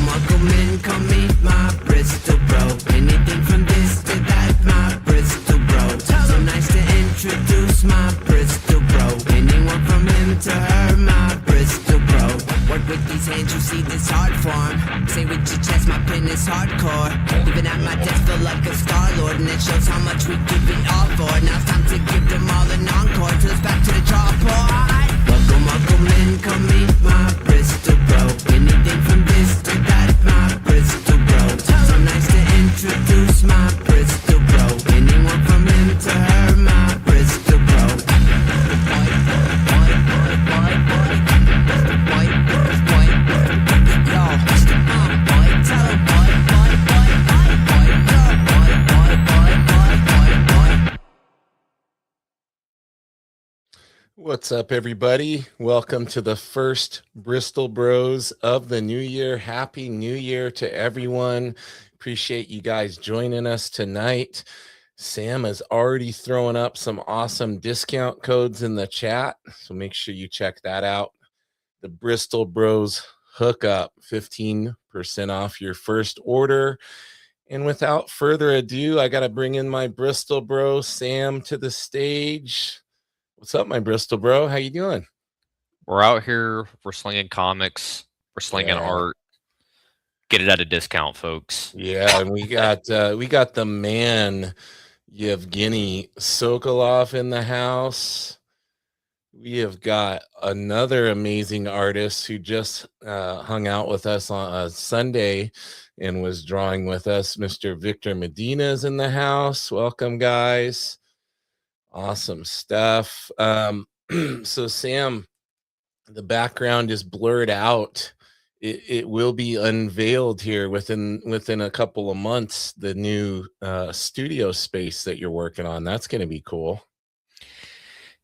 Welcome in, come meet my Bristol bro. Anything from this to that, my Bristol bro. So nice to introduce my Bristol bro. Anyone from him to her, my Bristol bro. Work with these hands, you see this hard form. Say with your chest, my pen is hardcore. Even at my desk, feel like a star-lord. And it shows how much we give it all for. Now it's time to give them all an encore. Till it's back to the chalkboard. Welcome in, come meet my Bristol bro. Anything from this to that, my Bristol bro. So nice to introduce my Bristol bro. Anyone from him to her, my Bristol bro. What's up, everybody? Welcome to the first Bristol Bros of the new year. Happy New Year to everyone. Appreciate you guys joining us tonight. Sam is already throwing up some awesome discount codes in the chat, so make sure you check that out. The Bristol Bros hookup, 15% off your first order. And without further ado, I got to bring in my Bristol bro, Sam, to the stage. What's up, my Bristol bro? How you doing? We're out here. We're slinging comics. We're slinging art. Get it at a discount, folks. Yeah, and we got the man Yevgeny Sokolov in the house. We have got another amazing artist who just hung out with us on a Sunday and was drawing with us. Mr. Victor Medina is in the house. Welcome, guys. Awesome stuff. So Sam, the background is blurred out. It will be unveiled here within a couple of months, the new studio space that you're working on. That's going to be cool.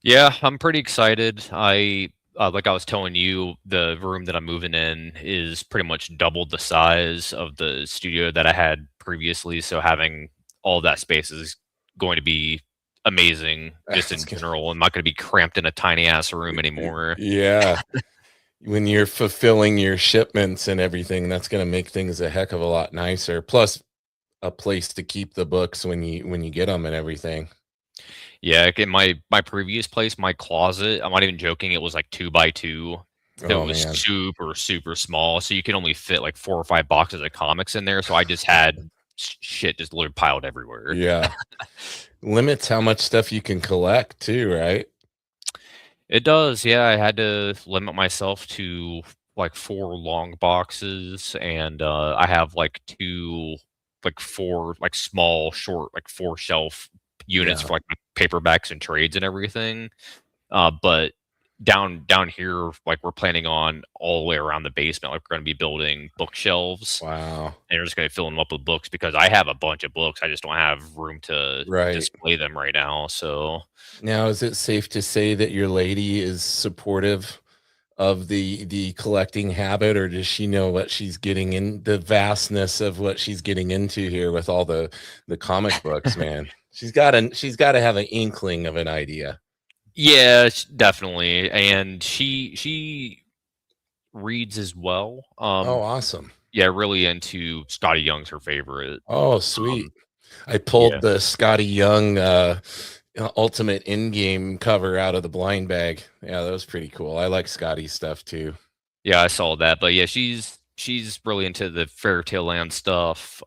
Yeah, I'm pretty excited. Like I was telling you, the room that I'm moving in is pretty much double the size of the studio that I had previously. So having all that space is going to be amazing just in general. I'm not going to be cramped in a tiny ass room anymore. Yeah. When you're fulfilling your shipments and everything, that's going to make things a heck of a lot nicer. Plus a place to keep the books when you get them and everything. Yeah, in my previous place, my closet, I'm not even joking, it was like 2 by 2. It was man. super small, so you can only fit like 4 or 5 boxes of comics in there. So I just had shit just literally piled everywhere. Yeah. Limits how much stuff you can collect too, right? It does. Yeah, I had to limit myself to like 4 long boxes, and I have like 4 like small, short, like 4 shelf units for like paperbacks and trades and everything. But down here, like we're planning on all the way around the basement, like we're going to be building bookshelves. Wow. And we're just going to fill them up with books because I have a bunch of books. I just don't have room to display them right now. So now, is it safe to say that your lady is supportive of the collecting habit, or does she know what she's getting in, the vastness of what she's getting into here with all the comic books, man? She's got to have an inkling of an idea. Yeah, definitely. And she reads as well. Oh, awesome. Yeah, really into Scotty Young's her favorite. Oh, sweet. I pulled the Scotty Young Ultimate in-game cover out of the blind bag. Yeah, that was pretty cool. I like Scotty's stuff too. Yeah, I saw that. But yeah, she's really into the Fairy Tale Land stuff.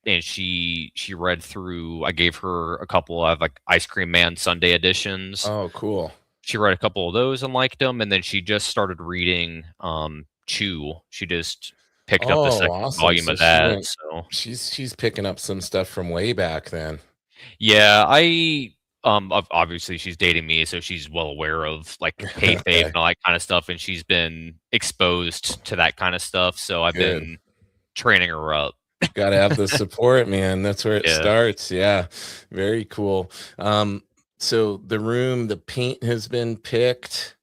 And she read through, I gave her a couple of like Ice Cream Man Sunday editions. Oh, cool. She read a couple of those and liked them, and then she just started reading Chew. She just picked up the second volume of that. So she's picking up some stuff from way back then. Yeah, obviously she's dating me, so she's well aware of like kayfabe and all that kind of stuff, and she's been exposed to that kind of stuff. So I've been training her up. Got to have the support, man. That's where it starts. Yeah, very cool. So the room, the paint has been picked.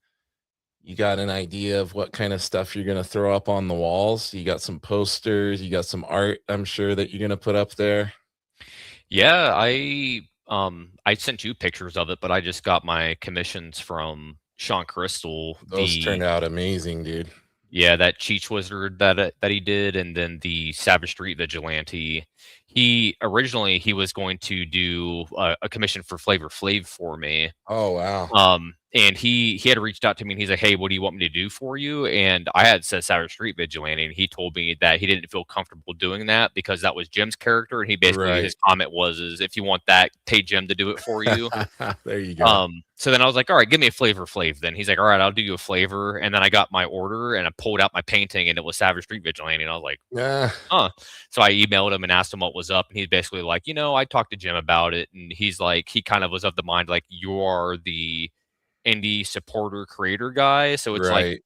You got an idea of what kind of stuff you're going to throw up on the walls? You got some posters, you got some art, I'm sure, that you're going to put up there. Yeah, I I sent you pictures of it, but I just got my commissions from Sean Crystal, Those turned out amazing, dude. yeah, that Cheech Wizard that he did, and then the Savage Street Vigilante. He originally he was going to do a commission for Flavor Flav for me, Oh wow. and he had reached out to me and he's like, "Hey, what do you want me to do for you?" And I had said Savage Street Vigilante, and he told me that he didn't feel comfortable doing that because that was Jim's character, and he basically his Right. comment was, "Is if you want that, pay Jim to do it for you." There you go. So then I was like, "All right, give me a Flavor Flav." Then he's like, "All right, I'll do you a flavor." And then I got my order and I pulled out my painting and it was Savage Street Vigilante, and I was like, Yeah. "Huh." So I emailed him and asked him what was up, and he's basically like, I talked to Jim about it, and he's like, he kind of was of the mind like, you are the indie supporter creator guy, so it's like, Right.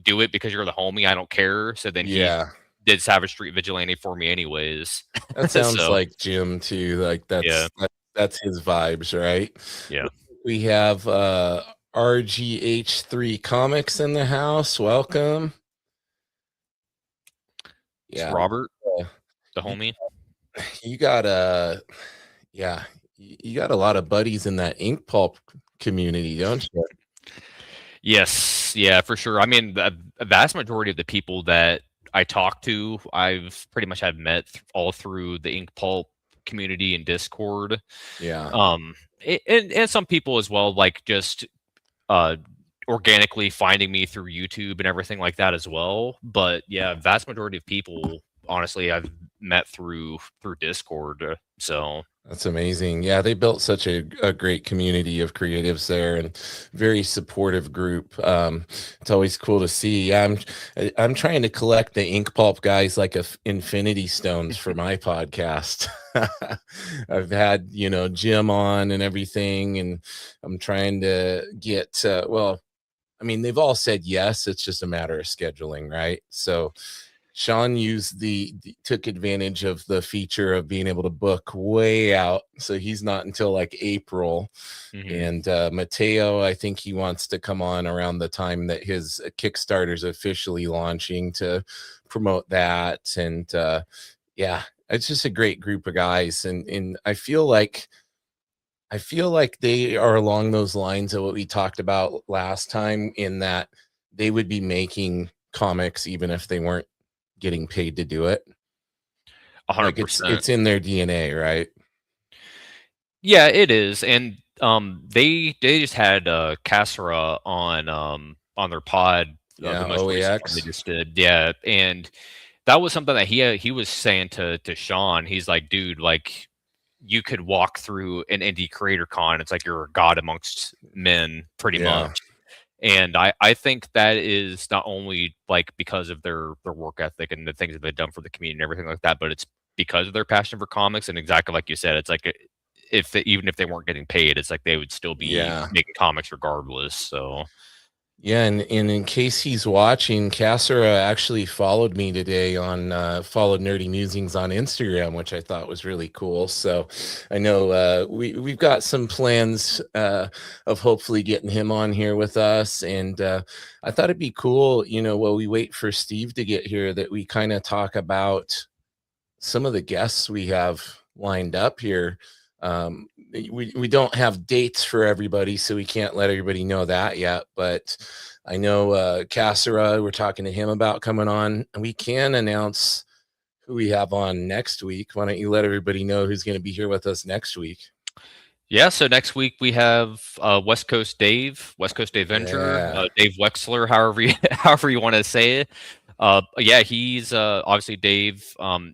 do it because you're the homie, I don't care. So then he Yeah. did Savage Street Vigilante for me anyways. That sounds So, like Jim too. Like yeah, that's his vibes, right? yeah. We have RGH3 Comics in the house. Welcome. It's Yeah. Robert, uh, the you, homie. you got yeah, you got a lot of buddies in that ink pulp community, don't you? Yes, yeah, for sure. I mean, the vast majority of the people that I talk to, I've pretty much had met all through the ink pulp community and Discord. Yeah. And some people as well, like just uh organically finding me through YouTube and everything like that as well. But yeah, vast majority of people, honestly, I've met through Discord. So That's amazing. Yeah, they built such a great community of creatives there and very supportive group. It's always cool to see. I'm trying to collect the ink pulp guys like infinity stones for my podcast. I've had, Jim on and everything, and I'm trying to get well, I mean, they've all said yes. It's just a matter of scheduling, right? So Sean used took advantage of the feature of being able to book way out. So he's not until like April. mhm. And Mateo, I think he wants to come on around the time that his Kickstarter's officially launching to promote that. And yeah, it's just a great group of guys. And I feel like they are along those lines of what we talked about last time, in that they would be making comics even if they weren't getting paid to do it. Like it's 100%. it's in their DNA, right? Yeah, it is. And they just had Cassera on their pod, the Yeah, most recent one they OAX. just did. Yeah, and that was something that he was saying to Sean. He's like, dude, like you could walk through an indie creator con. It's like you're a god amongst men, pretty Yeah. much. And I think that is not only like because of their work ethic and the things that they've done for the community and everything like that, but it's because of their passion for comics. And exactly like you said, it's like even if they weren't getting paid, it's like they would still be Yeah. making comics regardless. So Yeah, and in case he's watching, Cassera actually followed me today on followed Nerdy Musings on Instagram, which I thought was really cool. So I know we've got some plans of hopefully getting him on here with us. And I thought it'd be cool, while we wait for Steve to get here, that we kind of talk about some of the guests we have lined up here. We don't have dates for everybody, so we can't let everybody know that yet. But I know Cassera, we're talking to him about coming on. And we can announce who we have on next week. Why don't you let everybody know who's going to be here with us next week? yeah, so next week we have West Coast Avenger, Yeah, Dave Wexler, however you want to say it. Yeah, he's obviously Dave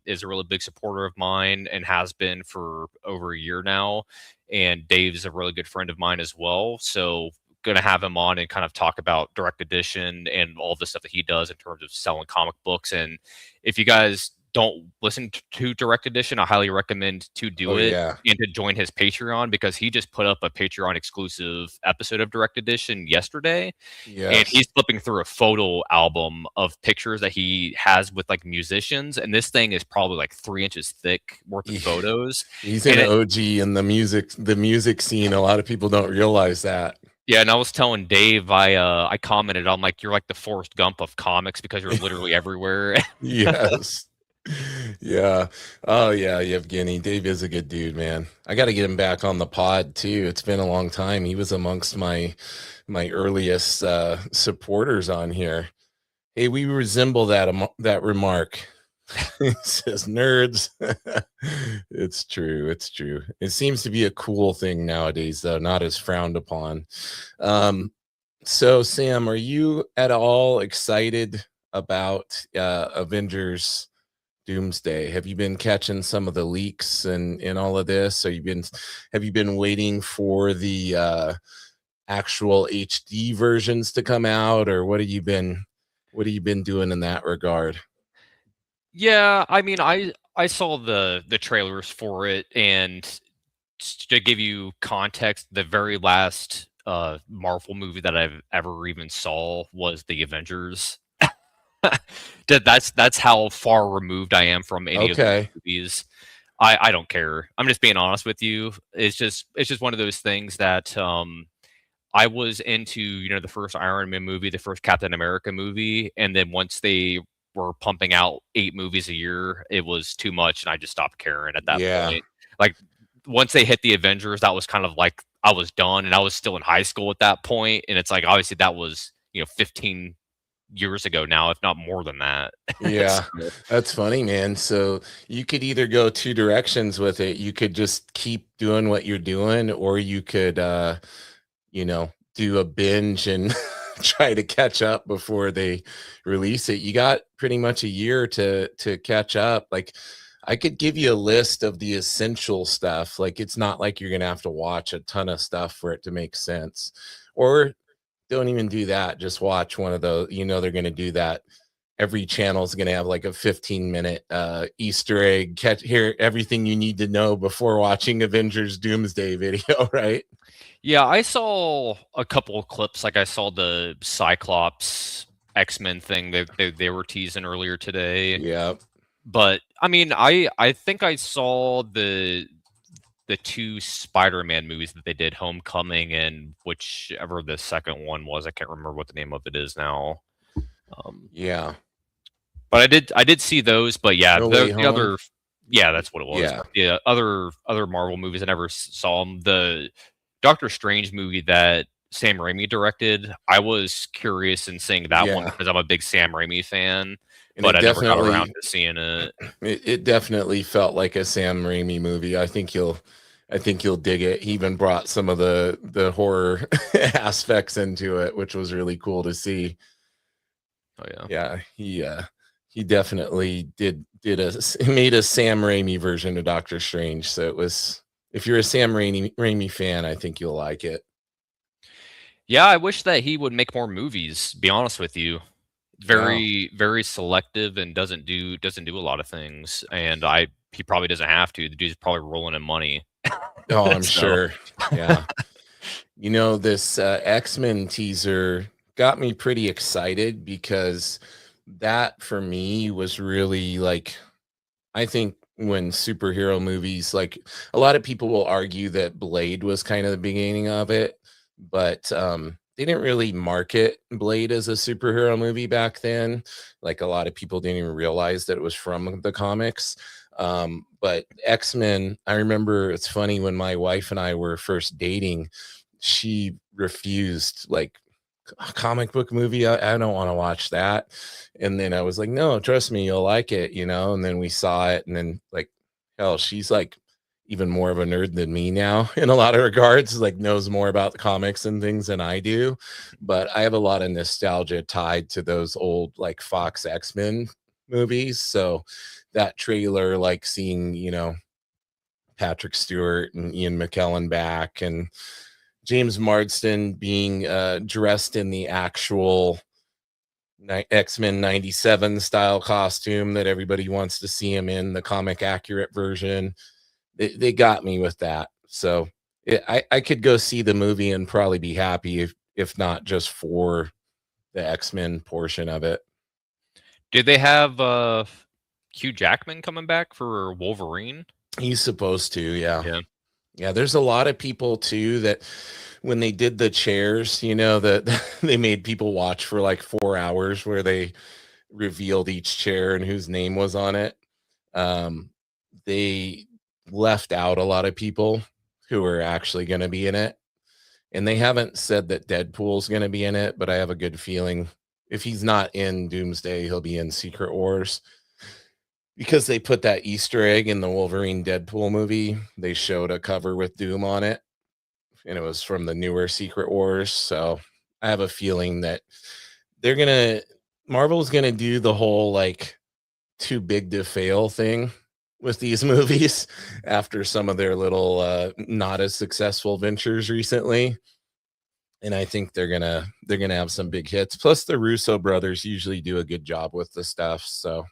is a really big supporter of mine and has been for over a year now. And Dave's a really good friend of mine as well. So gonna have him on and kind of talk about direct edition and all the stuff that he does in terms of selling comic books. And if you guys don't listen to direct edition, I highly recommend to oh do it yeah, and to join his Patreon, because he just put up a Patreon exclusive episode of direct edition yesterday, and yes. he's flipping through a photo album of pictures that he has with like musicians, and this thing is probably like 3 inches thick worth of photos. He's And an it, OG in the music scene. A lot of people don't realize that. yeah, and I was telling Dave, I commented, I'm like, you're like the Forrest Gump of comics because you're literally everywhere. Yes. Yeah. Oh yeah, Yevgeny. Dave is a good dude, man. I got to get him back on the pod too. It's been a long time. He was amongst my earliest supporters on here. Hey, we resemble that remark. He says nerds. It's true. It's true. It seems to be a cool thing nowadays, though, not as frowned upon. Um, so Sam, are you at all excited about Avengers Doomsday? Have you been catching some of the leaks and all of this? Have you been waiting for the actual HD versions to come out, or what have you been doing in that regard? Yeah, I mean, I saw the trailers for it, and to give you context, the very last Marvel movie that I've ever even saw was the Avengers. That's how far removed I am from any of those Okay. movies. I don't care. I'm just being honest with you. It's just one of those things that I was into, the first Iron Man movie, the first Captain America movie, and then once they were pumping out 8 movies a year, it was too much, and I just stopped caring at that Yeah. point. Like, once they hit the Avengers, that was kind of like I was done, and I was still in high school at that point, and it's like, obviously, that was, 15 years ago now, if not more than that. Yeah, So that's funny, man. So you could either go two directions with it. You could just keep doing what you're doing, or you could, do a binge and try to catch up before they release it. You got pretty much a year to catch up. Like, I could give you a list of the essential stuff. Like, it's not like you're gonna have to watch a ton of stuff for it to make sense. Or don't even do that. Just watch one of those. They're gonna do that. Every channel is going to have like a 15-minute Easter egg, catch here everything you need to know before watching Avengers Doomsday video, right? yeah, I saw a couple of clips. Like I saw the Cyclops X-Men thing they were teasing earlier today. Yeah. But I mean, I think I saw the 2 Spider-Man movies that they did, Homecoming and whichever the second one was. I can't remember what the name of it is now. Um, Yeah. but I did see those. But yeah, No Way the Home. other, yeah, that's what it was. Yeah. But the other Marvel movies I never saw them. The Doctor Strange movie that Sam Raimi directed, I was curious in seeing that one Yeah. because I'm a big Sam Raimi fan, And but it I never got around definitely to seeing it. it definitely felt like a Sam Raimi movie. I think you'll dig it. He even brought some of the horror aspects into it, which was really cool to see. Oh yeah. Yeah, he definitely he made a Sam Raimi version of Doctor Strange. So it was, if you're a Sam Raimi fan, I think you'll like it. Yeah, I wish that he would make more movies, be honest with you. Yeah. Very, very selective and doesn't do a lot of things. And he probably doesn't have to. The dude's probably rolling in money. Oh, I'm So sure. Yeah. This X-Men teaser got me pretty excited because that for me was really like, I think when superhero movies, like, a lot of people will argue that Blade was kind of the beginning of it, but they didn't really market Blade as a superhero movie back then. Like, a lot of people didn't even realize that it was from the comics. But X-Men, I remember, it's funny, when my wife and I were first dating, she refused, like, a comic book movie. I don't want to watch that. And then I was like, no, trust me, you'll like it. And then we saw it, and then, like, hell, she's like even more of a nerd than me now in a lot of regards, like, knows more about the comics and things than I do. But I have a lot of nostalgia tied to those old, like, Fox X-Men movies. So that trailer, like, seeing, Patrick Stewart and Ian McKellen back, and James Marsden being dressed in the actual X-Men 97 style costume that everybody wants to see him in, the comic accurate version. They got me with that. So I could go see the movie and probably be happy, if not just for the X-Men portion of it. did they have Hugh Jackman coming back for Wolverine? He's supposed to, yeah. Yeah. Yeah, there's a lot of people too that when they did the chairs, that they made people watch for like 4 hours, where they revealed each chair and whose name was on it. Um, they left out a lot of people who are actually going to be in it. And they haven't said that Deadpool's going to be in it, but I have a good feeling if he's not in Doomsday, he'll be in Secret Wars because they put that Easter egg in the Wolverine Deadpool movie. They showed a cover with Doom on it, and it was from the newer Secret Wars. So I have a feeling that they're going to, Marvel's going to do the whole like too big to fail thing with these movies after some of their little not as successful ventures recently. And I think they're gonna have some big hits. Plus, the Russo brothers usually do a good job with the stuff. So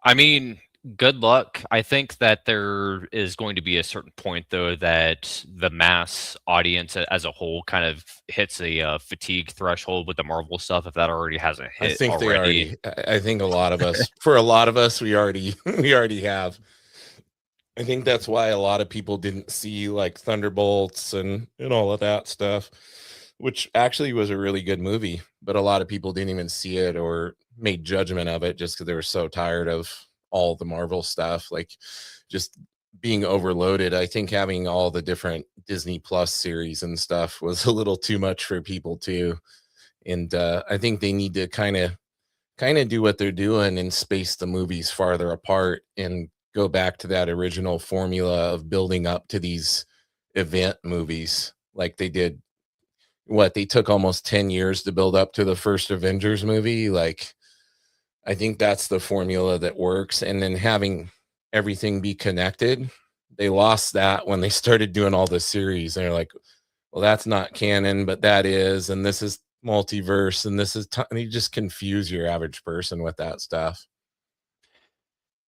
I mean, good luck. I think that there is going to be a certain point, though, that the mass audience as a whole kind of hits a fatigue threshold with the Marvel stuff, if that already hasn't I hit think they already. already. I think a lot of us, for a lot of us, we already we already have. I think that's why a lot of people didn't see like Thunderbolts and all of that stuff, which actually was a really good movie, but a lot of people didn't even see it or made judgment of it just because they were so tired of all the Marvel stuff, like just being overloaded. I think having all the different Disney Plus series and stuff was a little too much for people too. And I think they need to kind of do what they're doing and space the movies farther apart and go back to that original formula of building up to these event movies like they did. What, they took almost 10 years to build up to the first Avengers movie. Like, I think that's the formula that works. And then having everything be connected, they lost that when they started doing all the series. And they're like, well, that's not canon, but that is, and this is multiverse, and this is, and you just confuse your average person with that stuff.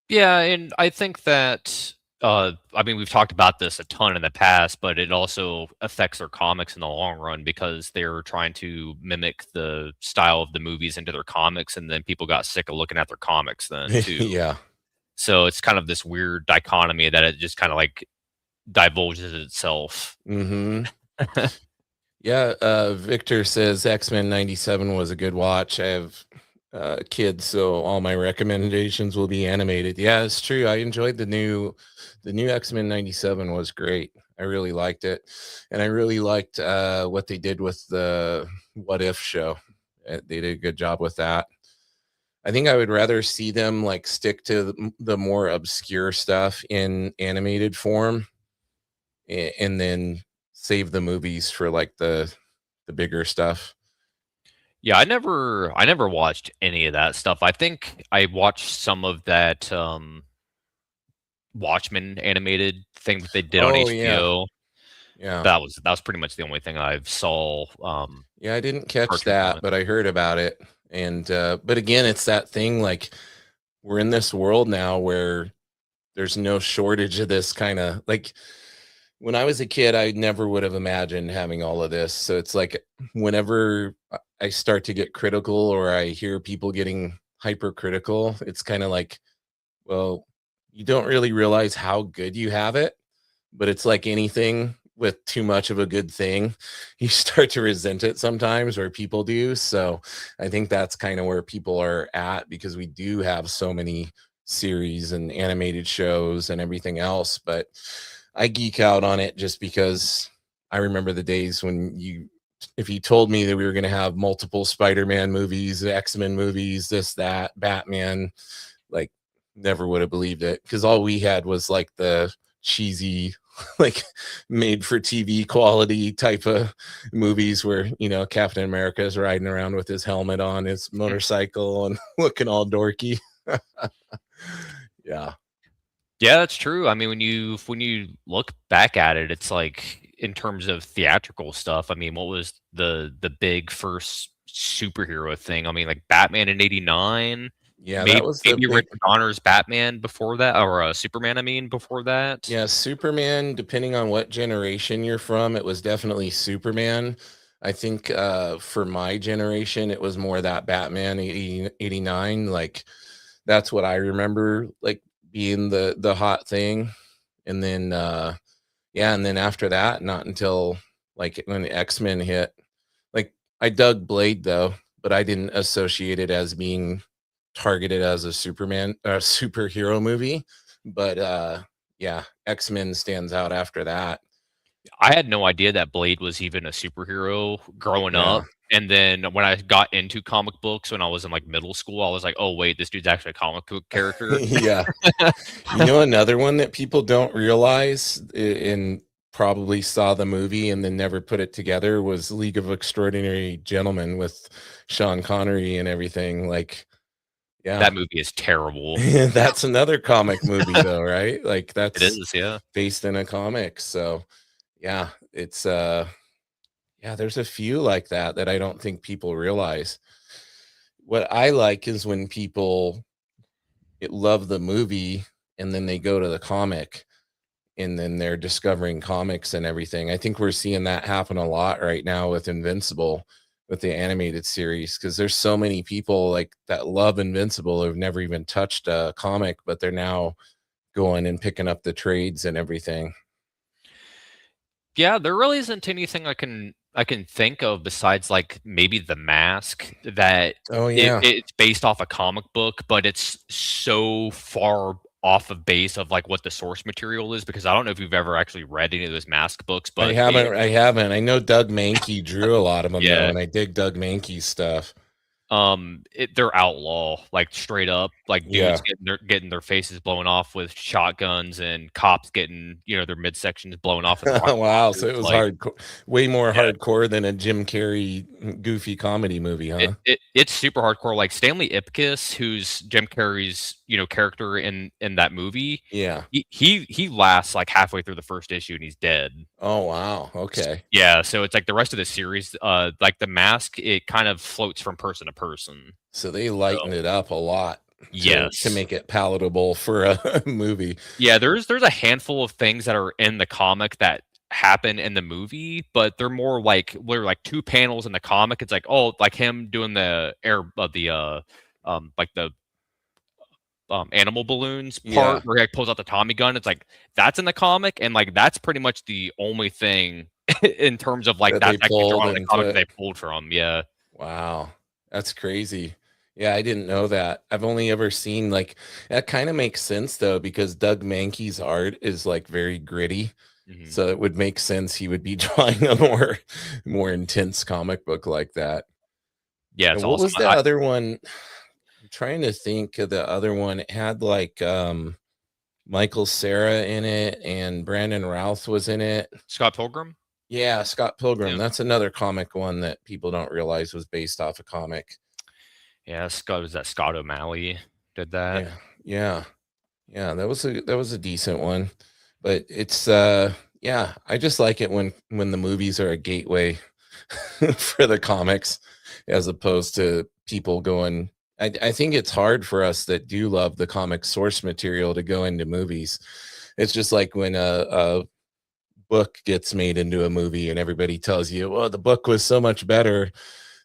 Yeah, and I think that I mean we've talked about this a ton in the past, but it also affects their comics in the long run because they're trying to mimic the style of the movies into their comics, and then people got sick of looking at their comics then too. Yeah. So it's kind of this weird dichotomy that it just kind of like divulges itself. Hmm. Yeah, Victor says X-Men 97 was a good watch. I have kids, so all my recommendations will be animated. Yeah, it's true. I enjoyed the new X-Men 97 was great. I really liked it. And I really liked what they did with the What If show. They did a good job with that. I think I would rather see them like stick to the more obscure stuff in animated form and then save the movies for like the bigger stuff. Yeah, I never watched any of that stuff. I think I watched some of that Watchmen animated thing that they did on Oh yeah. HBO. Yeah. That was pretty much the only thing I've saw, Yeah, I didn't catch cartoon from that, it. but I heard about it. And but again, it's that thing like we're in this world now where there's no shortage of this kind of like when I was a kid, I never would have imagined having all of this. So it's like whenever I start to get critical or I hear people getting hypercritical, it's kind of like, well, you don't really realize how good you have it, but it's like anything with too much of a good thing, you start to resent it sometimes, or people do. So I think that's kind of where people are at because we do have so many series and animated shows and everything else. But I geek out on it just because I remember the days when if you told me that we were going to have multiple Spider-Man movies, X-Men movies, this, that, Batman, like never would have believed it because all we had was like the cheesy like made for TV quality type of movies where Captain America is riding around with his helmet on his motorcycle and looking all dorky. Yeah. Yeah, that's true. I mean, when you look back at it, it's like in terms of theatrical stuff, I mean, what was the big first superhero thing? I mean, like Batman in '89, Yeah, that maybe was the maybe big. Rick Donner's Batman before that, or Superman, I mean, before that. Yeah, Superman, depending on what generation you're from, it was definitely Superman. I think for my generation, it was more that Batman 89. Like that's what I remember like being the hot thing. And then yeah, and then after that, not until like when X-Men hit. Like I dug Blade though, but I didn't associate it as being targeted as a superhero movie, but yeah, X-Men stands out after that. I had no idea that Blade was even a superhero growing Yeah. up, and then when I got into comic books when I was in, like, middle school, I was like, "Oh, wait, this dude's actually a comic book character." Yeah. You know, another one that people don't realize and probably saw the movie and then never put it together was League of Extraordinary Gentlemen with Sean Connery and everything. Like, yeah, That movie is terrible. that's another comic movie though, right? Like It that's is, yeah. based in a comic. So yeah, it's yeah, there's a few like that that I don't think people realize. What I like is when people love the movie and then they go to the comic and then they're discovering comics and everything. I think we're seeing that happen a lot right now with Invincible, with the animated series, because there's so many people like that love Invincible who've never even touched a comic, but they're now going and picking up the trades and everything. Yeah, there really isn't anything I can think of besides, like, maybe The Mask that Oh yeah. it's based off a comic book, but it's so far off of base of, like, what the source material is, because I don't know if you've ever actually read any of those Mask books, I but they haven't. I haven't. I know Doug Mankey drew a lot of them though, yeah. and I dig Doug Mankey's stuff. They're outlaw, like, straight up, like, dudes Yeah. getting their faces blown off with shotguns and cops getting, their midsections blown off with rocket Wow. So launchers, it was like hardcore, way more yeah, hardcore than a Jim Carrey goofy comedy movie, huh? it's super hardcore, like, Stanley Ipkiss, who's Jim Carrey's, character in that movie, Yeah. he lasts, like, halfway through the first issue and he's dead. Oh wow. Okay. Yeah, so it's like the rest of the series, like, The Mask, it kind of floats from person to person. So they So lighten it up a lot to yes. make it palatable for a movie. Yeah, there's a handful of things that are in the comic that happen in the movie, but they're more like we're like 2 panels in the comic. It's like, oh, like him doing the like the, animal balloons part Yeah, where he, like, pulls out the Tommy gun. It's like, that's in the comic, and, like, that's pretty much the only thing in terms of, like, that they that's actually pulled drawn in the and comic that put. they pulled from, yeah. Wow, that's crazy. Yeah, I didn't know that. I've only ever seen like that. Kind of makes sense though, because Doug Mankey's art is like very gritty, Mhm. so it would make sense he would be drawing a more intense comic book like that. Yeah, it's And what awesome. was the other one? I'm trying to think of the other one. It had like Michael Cera in it and Brandon Routh was in it. Scott Pilgrim? Yeah, Scott Pilgrim. Yeah. That's another comic one that people don't realize was based off a comic. Yeah, Scott O'Malley did that. Yeah, yeah, yeah. That was a decent one, but it's yeah. I just like it when the movies are a gateway for the comics, as opposed to people going. I think it's hard for us that do love the comic source material to go into movies. It's just like when a book gets made into a movie and everybody tells you, well, the book was so much better.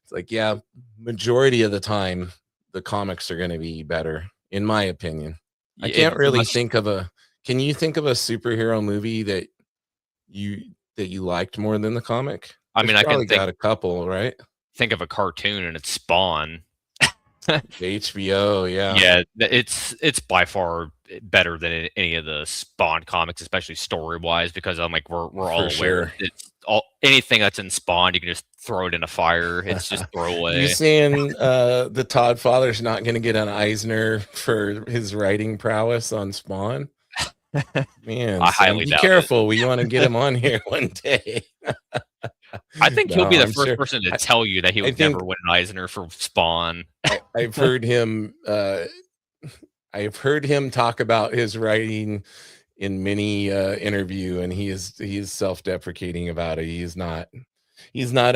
It's like, yeah, majority of the time, the comics are going to be better, in my opinion. I Yeah, can't really unless think of a. Can you think of a superhero movie you that you liked more than the comic? I There's mean, I can probably got a couple, right? think of a cartoon and it's Spawn. HBO, yeah, Yeah, it's by far better than any of the Spawn comics, especially story-wise, because I'm like, we're for all aware sure. it's all anything that's in Spawn, you can just throw it in a fire. It's just You throwaway. saying the Todd Father's not going to get an Eisner for his writing prowess on Spawn? Man, I son, highly be doubt it. careful. We want to get him on here one day. I think he'll No, be the I'm first sure. person to I, tell you that he I would never think win an Eisner for Spawn. I've heard him. I've heard him talk about his writing in many interview, and he is self-deprecating about it. He's not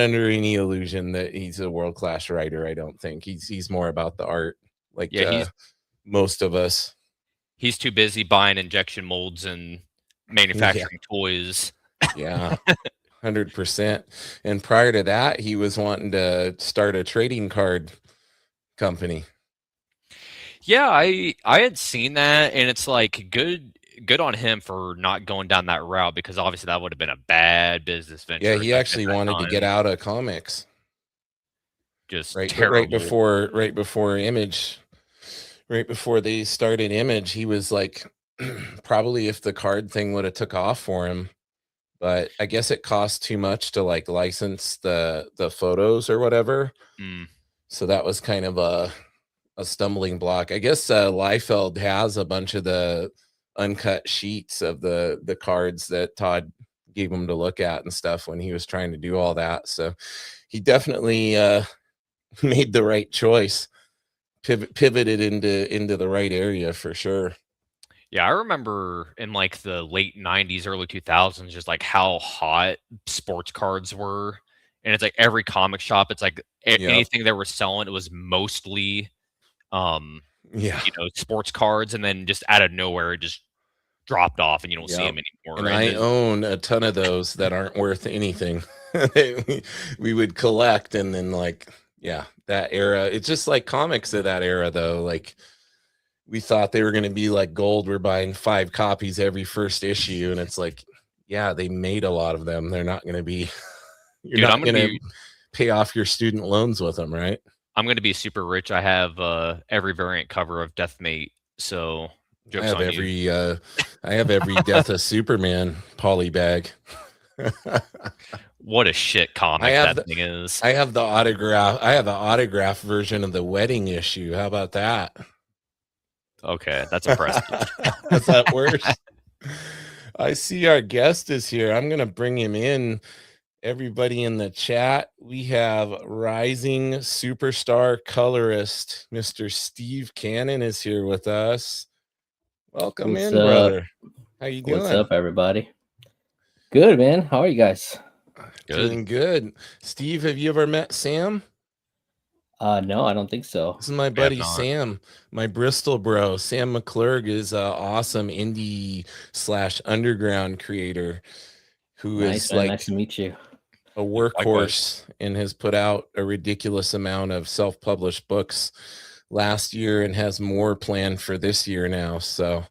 under any illusion that he's a world-class writer. I don't think he's more about the art, like Yeah, most of us. he's too busy buying injection molds and Yeah, manufacturing toys. yeah, 100%. And prior to that, he was wanting to start a trading card company. Yeah, I had seen that, and it's like good on him for not going down that route because obviously that would have been a bad business Yeah, venture, he especially at actually that wanted to get time. out of comics. Just Right, but right terrible. before right before Image right before they started Image, he was like, probably if the card thing would have took off for him, but I guess it cost too much to like license the photos or whatever. Mm. So that was kind of a stumbling block. I guess Liefeld has a bunch of the uncut sheets of the cards that Todd gave him to look at and stuff when he was trying to do all that. So he definitely made the right choice, pivoted into the right area for sure. Yeah, I remember in like the late 90s, early 2000s, just like how hot sports cards were. And it's like every comic shop, it's like Yep. anything they were selling, it was mostly Yeah. sports cards, and then just out of nowhere it just dropped off and you don't see Yep. them anymore. And I own a ton of those that aren't worth anything. we would collect, and then like, yeah, that era, it's just like comics of that era though. Like we thought they were going to be like gold. We're buying 5 copies every first issue, and it's like, yeah, they made a lot of them. They're not going to be you're Dude, not going to pay off your student loans with them, right? I'm going to be super rich. I have every variant cover of Deathmate, so I have every Death of Superman poly bag. What a shit comic that thing is. I have the autograph version of the wedding issue. How about that? Okay, that's impressive. Is that worse? I see our guest is here. I'm gonna bring him in. Everybody in the chat, we have rising superstar colorist, Mr. Steve Canon is here with us. Welcome in, brother. How you doing? What's up, everybody? Good, man. How are you guys? Doing good. Steve, have you ever met Sam? No, I don't think so. This is my buddy Sam, my Bristol bro. Sam McClurg is an awesome indie / underground creator who is like nice to meet you. A workhorse and has put out a ridiculous amount of self-published books last year and has more planned for this year now. So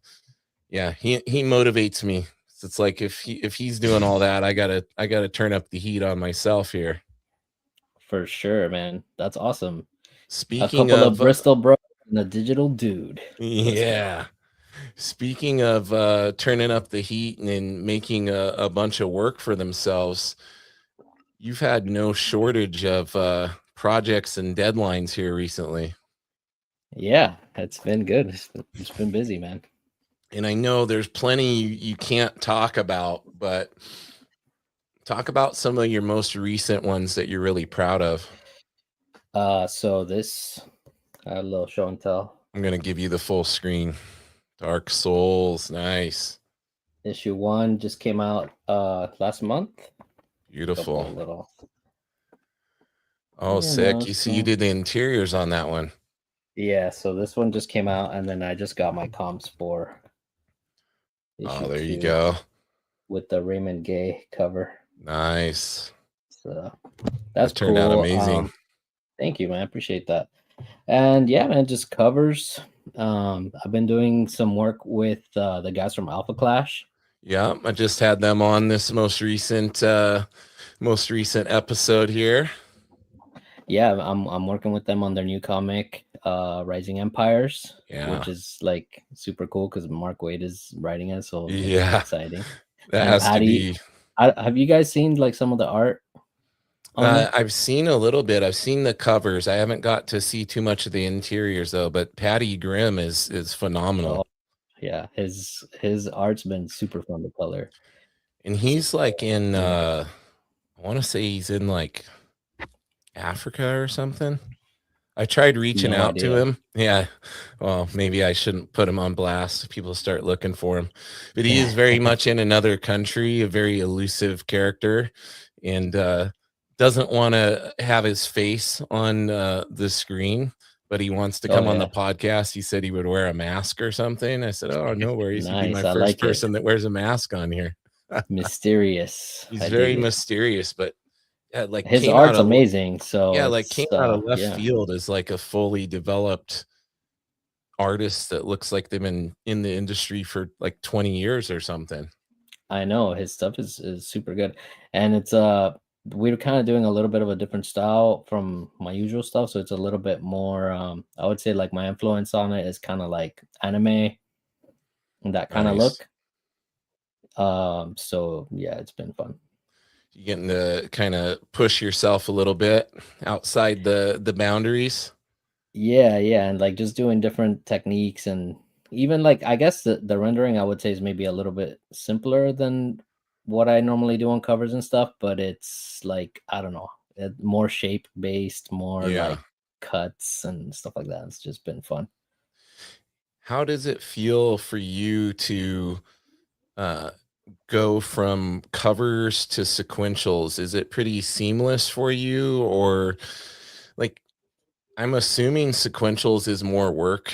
yeah, he motivates me. It's like if he's doing all that, I gotta turn up the heat on myself here. For sure, man. That's awesome. Speaking a couple of Bristol bros and a digital dude. Yeah. Speaking of turning up the heat and making a bunch of work for themselves, you've had no shortage of projects and deadlines here recently. Yeah, it's been good. It's been busy, man. And I know there's plenty you can't talk about, but talk about some of your most recent ones that you're really proud of. So this a little show and tell. I'm gonna give you the full screen. Dark Souls, nice. Issue 1 just came out last month. Beautiful. Oh, sick. You see, you did the interiors on that one. Yeah, so this one just came out, and then I just got my comps for issue there 2 you go. With the Raymond Gay cover. Nice. So that's that turned out amazing. Thank you, man. I appreciate that. And yeah, man, just covers. I've been doing some work with the guys from Alpha Clash. Yeah, I just had them on this most recent episode here. Yeah, I'm working with them on their new comic, Rising Empires, which is like super cool because Mark Waid is writing it, so it's exciting. That has to be. Have you guys seen like some of the art? I've seen a little bit. I've seen the covers. I haven't got to see too much of the interiors though. But Patty Grimm is phenomenal. Yeah, his art's been super fun to color. And he's like in I want to say he's in like Africa or something. I tried reaching out to him. Yeah. Well, maybe I shouldn't put him on blast if people start looking for him. But he is very much in another country, a very elusive character, and doesn't want to have his face on the screen, but he wants to come on the podcast. He said he would wear a mask or something. I said, oh, no worries. Nice. He'd be my first person that wears a mask on here. Mysterious. He's very mysterious, but yeah, like his art's amazing. So yeah, like came out of left field as like a fully developed artist that looks like they've been in the industry for like 20 years or something. I know his stuff is super good, and it's we're kind of doing a little bit of a different style from my usual stuff, so it's a little bit more. I would say like my influence on it is kind of like anime and that kind of Nice. look. So yeah, it's been fun. You getting to kind of push yourself a little bit outside the boundaries. Yeah, and like just doing different techniques, and even like I guess the rendering I would say is maybe a little bit simpler than what I normally do on covers and stuff, but it's like I don't know, more shape based, more Yeah. like cuts and stuff like that. It's just been fun. How does it feel for you to go from covers to sequentials? Is it pretty seamless for you, or like I'm assuming sequentials is more work,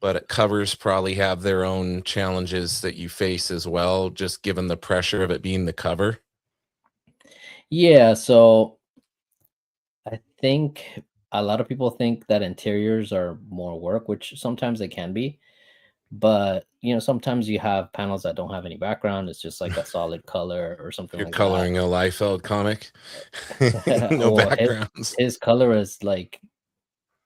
but covers probably have their own challenges that you face as well, just given the pressure of it being the cover? Yeah, so I think a lot of people think that interiors are more work, which sometimes they can be. But sometimes you have panels that don't have any background. It's just like a solid color or something You're like that. coloring a Liefeld comic. No Well, backgrounds. his color is like,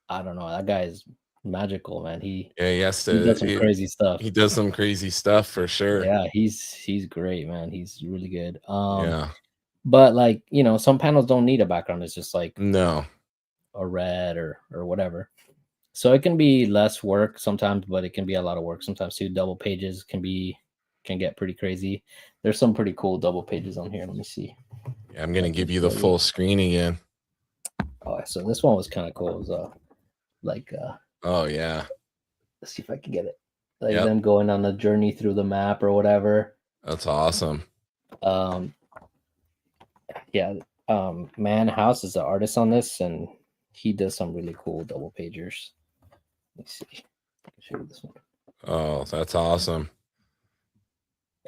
I don't know. That guy is magical, man. He has he to does some crazy stuff. he does some crazy stuff for sure. Yeah, he's great, man. He's really good. Yeah. But like some panels don't need a background. It's just like No. a red or whatever. So it can be less work sometimes, but it can be a lot of work sometimes too. Double pages can get pretty crazy. There's some pretty cool double pages on here. Let me see. Yeah, I'm gonna give you the full screen again. Oh, so this one was kind of cool. It was oh yeah. Let's see if I can get it. Like them going on a journey through the map or whatever. That's awesome. Yeah. Man House is the artist on this, and he does some really cool double pagers. Let me see. I can show you this one. Oh, that's awesome.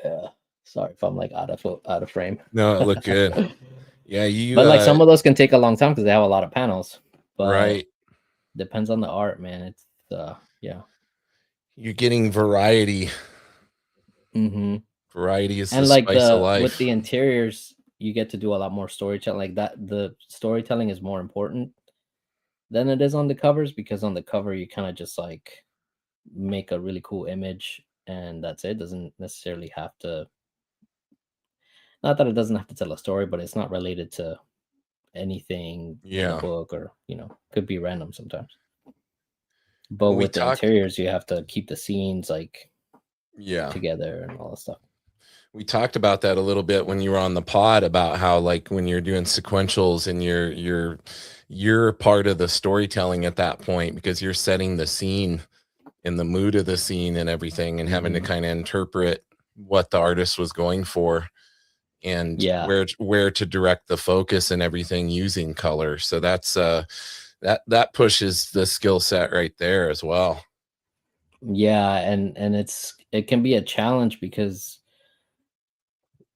Yeah. Sorry if I'm like out of frame. No, it looked good. Yeah, but like some of those can take a long time because they have a lot of panels. But right. Depends on the art, man. It's yeah. You're getting variety. Mm-hmm. Variety is and the like spice of life. With the interiors, you get to do a lot more storytelling. Like that, the storytelling is more important than it is on the covers, because on the cover you kind of just like make a really cool image and that's it. Doesn't necessarily have to. Not that it doesn't have to tell a story, but it's not related to anything in the book, or could be random sometimes. But with the interiors, you have to keep the scenes like together and all that stuff. We talked about that a little bit when you were on the pod, about how like when you're doing sequentials and you're part of the storytelling at that point, because you're setting the scene and the mood of the scene and everything, and having to kind of interpret what the artist was going for, and where to direct the focus and everything using color. So that's that pushes the skill set right there as well. Yeah, and it can be a challenge because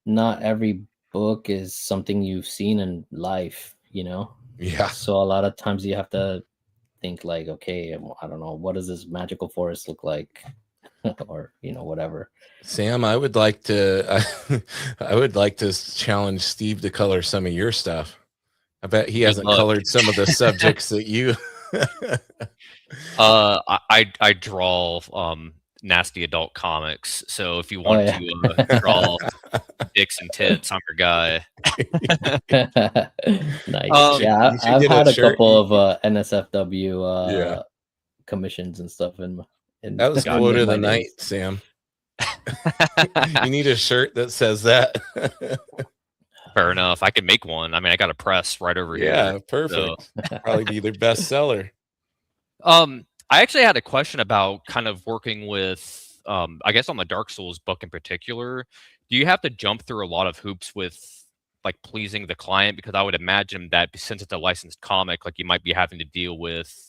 not every book is something you've seen in life, Yeah. So a lot of times you have to think like, okay, I don't know, what does this magical forest look like? Or whatever. Sam, I would like to I would like to challenge Steve to color some of your stuff. I bet he hasn't colored some of the subjects that you I draw nasty adult comics, so if you want to draw dicks and tits, I'm your guy. Nice. Yeah, I've had a couple of NSFW commissions and stuff in that was quote of the night, Sam. You need a shirt that says that. Fair enough. I can make one. I mean, I got a press right over here. Yeah, perfect. So. Probably be their best seller. I actually had a question about kind of working with, I guess on the Dark Souls book in particular. Do you have to jump through a lot of hoops with like pleasing the client? Because I would imagine that since it's a licensed comic, like you might be having to deal with,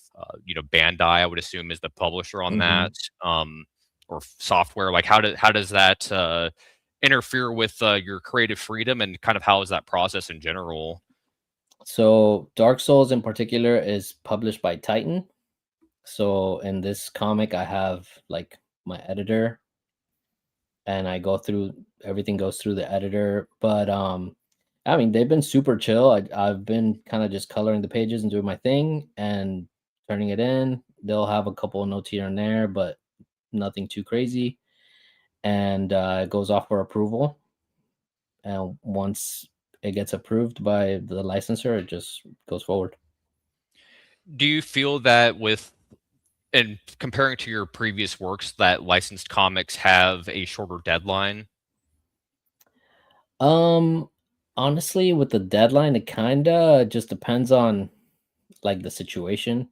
Bandai, I would assume, is the publisher on that, or software. Like how does that interfere with your creative freedom, and kind of how is that process in general? So Dark Souls in particular is published by Titan. So in this comic, I have like my editor and I go through everything goes through the editor. But I mean, they've been super chill. I've been kind of just coloring the pages and doing my thing and turning it in. They'll have a couple of notes here and there, but nothing too crazy. And it goes off for approval. And once it gets approved by the licensor, it just goes forward. Do you feel that and comparing to your previous works, that licensed comics have a shorter deadline? Honestly, with the deadline, it kinda just depends on like the situation,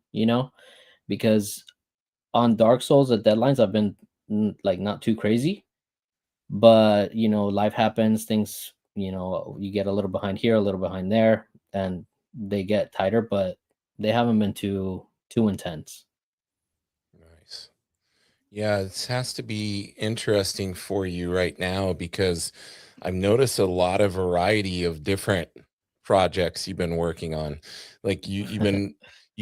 because on Dark Souls, the deadlines have been like not too crazy, but life happens, things, you get a little behind here, a little behind there, and they get tighter, but they haven't been too intense. Nice. Yeah, this has to be interesting for you right now because I've noticed a lot of variety of different projects you've been working on. Like you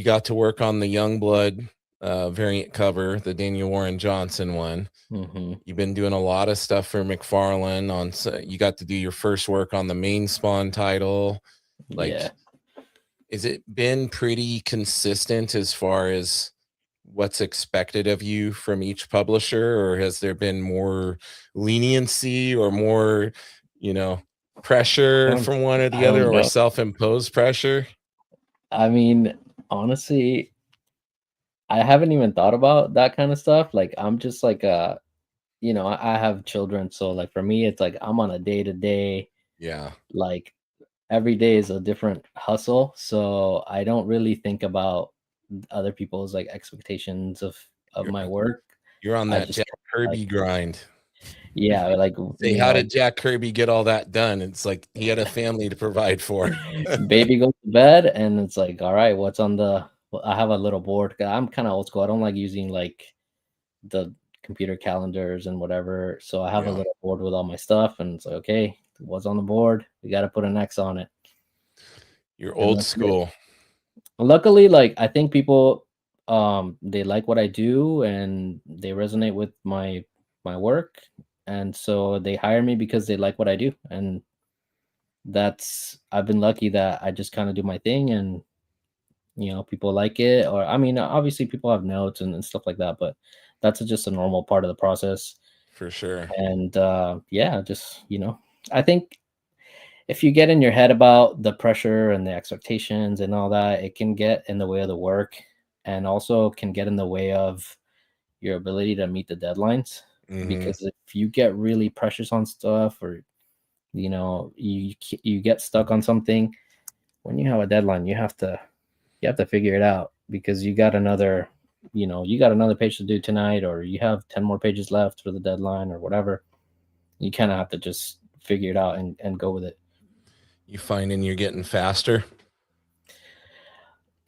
got to work on the Youngblood variant cover, the Daniel Warren Johnson one. Hmm. You've been doing a lot of stuff for McFarlane you got to do your first work on the main Spawn title. Like, Yeah. has it been pretty consistent as far as what's expected of you from each publisher, or has there been more leniency or more, you know, pressure from one or I the other, don't or know. self-imposed pressure? I mean, honestly, I haven't even thought about that kind of stuff. Like, I'm just like I have children, so like for me, it's like I'm on a day to day, Yeah, like every day is a different hustle. So I don't really think about other people's like expectations of you're my work. you're on I that just Jack Kirby like, grind. yeah, like Say, how did Jack Kirby get all that done? It's like he had a family to provide for. baby goes to bed, and it's like, all right, what's on the? Well, I have a little board. I'm kind of old school. I don't like using like the computer calendars and whatever. So I have a Yeah, little board with all my stuff, and it's like, okay, what's on the board? We got to put an X on it, you're and old that's it. school. Luckily, like I think people, they like what I do and they resonate with my work, and so they hire me because they like what I do, and I've been lucky that I just kind of do my thing, and people like it. Or I mean, obviously people have notes and stuff like that, but that's just a normal part of the process. For sure. And yeah, just I think if you get in your head about the pressure and the expectations and all that, it can get in the way of the work, and also can get in the way of your ability to meet the deadlines. Hmm. Because if you get really precious on stuff, or you get stuck on something, when you have a deadline, you have to figure it out, because you got another page to do tonight, or you have 10 more pages left for the deadline or whatever. You kind of have to just figure it out and go with it. You finding you're getting faster?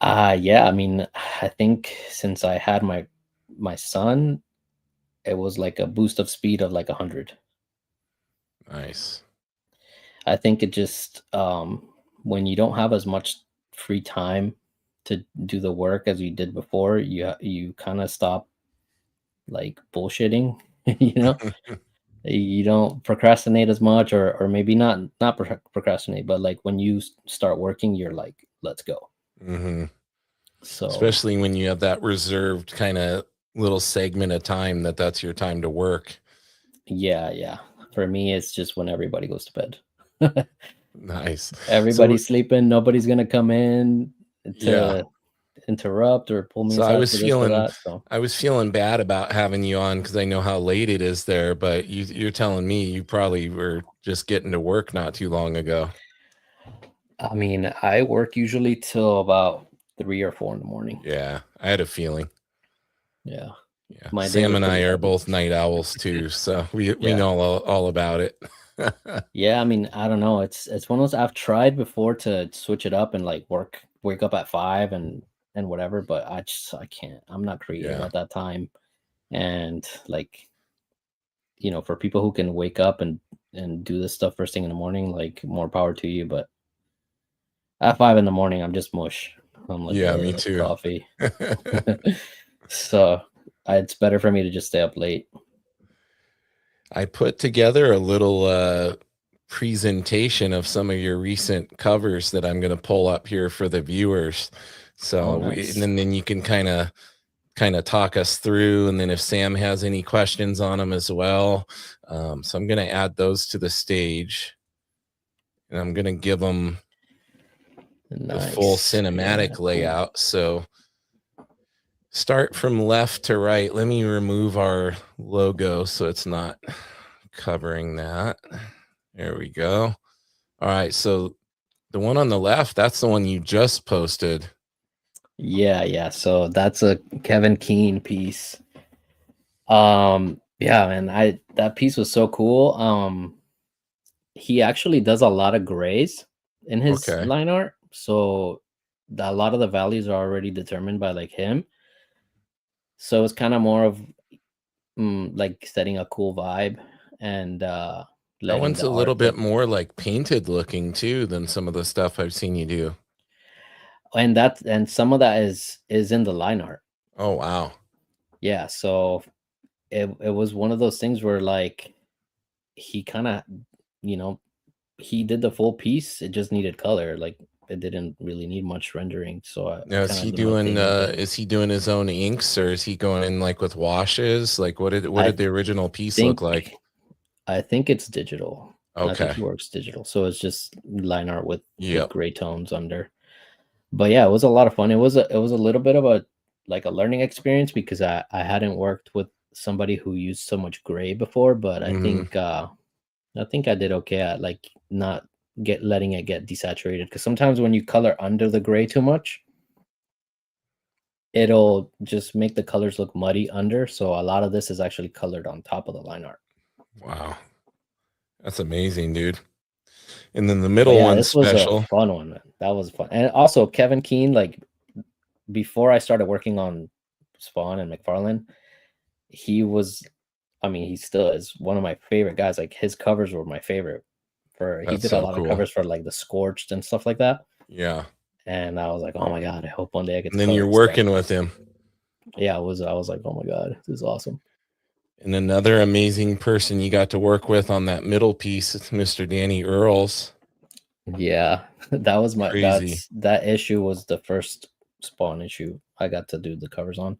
Yeah, I mean, I think since I had my son, it was like a boost of speed of like 100. Nice. I think it just when you don't have as much free time to do the work as you did before, you kind of stop like bullshitting, you know? You don't procrastinate as much, or maybe not procrastinate, but like when you start working, you're like, let's go. Hmm. So Especially when you have that reserved kind of little segment of time that's your time to work. yeah, for me, it's just when everybody goes to bed. Nice. So Everybody's sleeping, nobody's gonna come in yeah. to interrupt or pull me So I aside was for this or feeling that. So I was feeling bad about having you on because I know how late it is there, but you're telling me you probably were just getting to work not too long ago. I mean, I work usually till about 3 or 4 in the morning. Yeah, I had a feeling. Yeah, Yeah. my days Sam are and I pretty are heavy. both night owls too, so we Yeah, know all about it. yeah. I mean, I don't know. It's one of those I've tried before to switch it up and like wake up at 5 and whatever, but I can't. I'm not creative Yeah. at that time, and like for people who can wake up and do this stuff first thing in the morning, like more power to you. But at 5 in the morning, I'm just mush. I'm like, Yeah, me too. coffee. So it's better for me to just stay up late. I put together a little presentation of some of your recent covers that I'm going to pull up here for the viewers. So, nice. and then you can kind of talk us through, and then if Sam has any questions on them as well. So I'm going to add those to the stage, and I'm going to give them the full cinematic layout. So start from left to right. Let me remove our logo so it's not covering that. There we go. All right, so the one on the left, that's the one you just posted. Yeah. So that's a Kevin Keane piece. Yeah, man, that piece was so cool. He actually does a lot of grays in his line art, so a lot of the values are already determined by like him. So it's kind of more of like setting a cool vibe, and that one's a little bit more like painted looking too than some of the stuff I've seen you do. And some of that is in the line art. Oh wow. Yeah, so it was one of those things where like he kind of, he did the full piece. It just needed color. Like it didn't really need much rendering. So now is he doing his own inks, or is he going in like with washes? Like what did the original piece look like? I think it's digital. Okay. I think he works digital. So it's just line art with gray tones under. But yeah, it was a lot of fun. It was a little bit of a learning experience because I hadn't worked with somebody who used so much gray before, but I think I did okay at like not letting it get desaturated, because sometimes when you color under the gray too much, it'll just make the colors look muddy under. So a lot of this is actually colored on top of the line art. Wow, that's amazing, dude. And then the middle one's special. Was a fun one, man. That was fun. And also Kevin Keane, like before I started working on Spawn and McFarlane, he still is one of my favorite guys. Like his covers were my favorite. He did a lot of covers for like the Scorched and stuff like that. Yeah. And I was like, oh my God, I hope one day I get to. And then you're working with him. Yeah, I was like, oh my God, this is awesome. And another amazing person you got to work with on that middle piece is Mr. Danny Earls. Yeah, that was crazy. That issue was the first Spawn issue I got to do the covers on.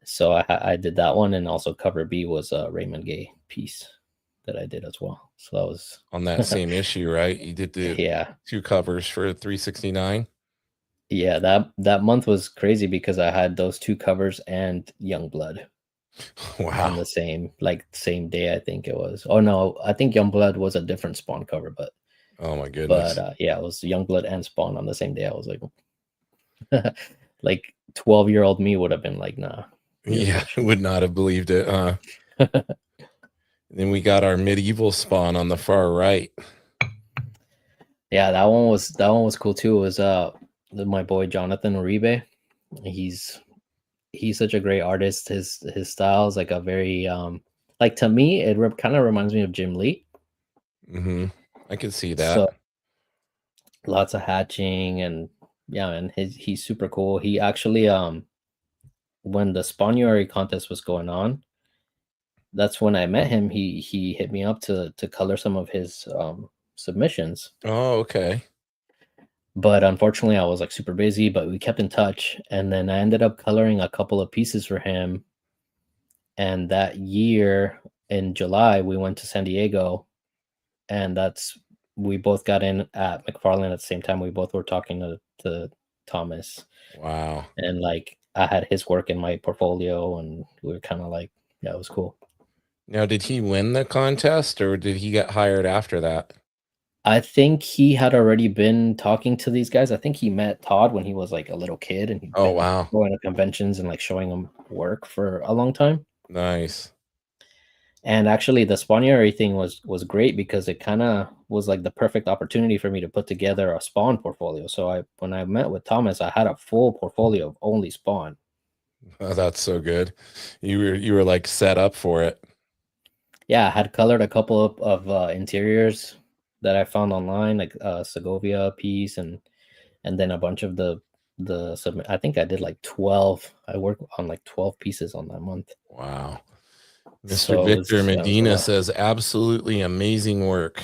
So I did that one, and also cover B was a Raymond Gay piece that I did as well. So that was on that same issue, right? You did the two covers for 369. Yeah, that month was crazy because I had those two covers and Youngblood. Wow. On the same day, I think it was. Oh no, I think Youngblood was a different Spawn cover, but oh my goodness. But yeah, it was Youngblood and Spawn on the same day. I was like, like 12-year-old me would have been like, nah. Yeah, would not have believed it. Then we got our medieval Spawn on the far right. Yeah, that one was cool too. It was my boy Jonathan Uribe. He's such a great artist. His style is like a very like, to me it kind of reminds me of Jim Lee. I can see that. So lots of hatching, and yeah, and he's super cool. He actually when the Spawnuary contest was going on, that's when I met him. He hit me up to color some of his submissions. Oh, okay. But unfortunately I was like super busy, but we kept in touch, and then I ended up coloring a couple of pieces for him. And that year in July we went to San Diego, and we both got in at McFarlane at the same time. We both were talking to Thomas. Wow. And like I had his work in my portfolio, and we were kind of like, yeah, it was cool. Now, did he win the contest, or did he get hired after that? I think he had already been talking to these guys. I think he met Todd when he was like a little kid, and he'd been going to conventions and like showing him work for a long time. Nice. And actually the Spawnuary thing was great because it kind of was like the perfect opportunity for me to put together a Spawn portfolio. So when I met with Thomas, I had a full portfolio of only Spawn. Oh, that's so good. You were like set up for it. Yeah, I had colored a couple of interiors that I found online, like Segovia piece, and then a bunch of the I think I did like 12. I worked on like 12 pieces on that month. Wow. Mr. So Victor that was a Medina lot. says absolutely amazing work.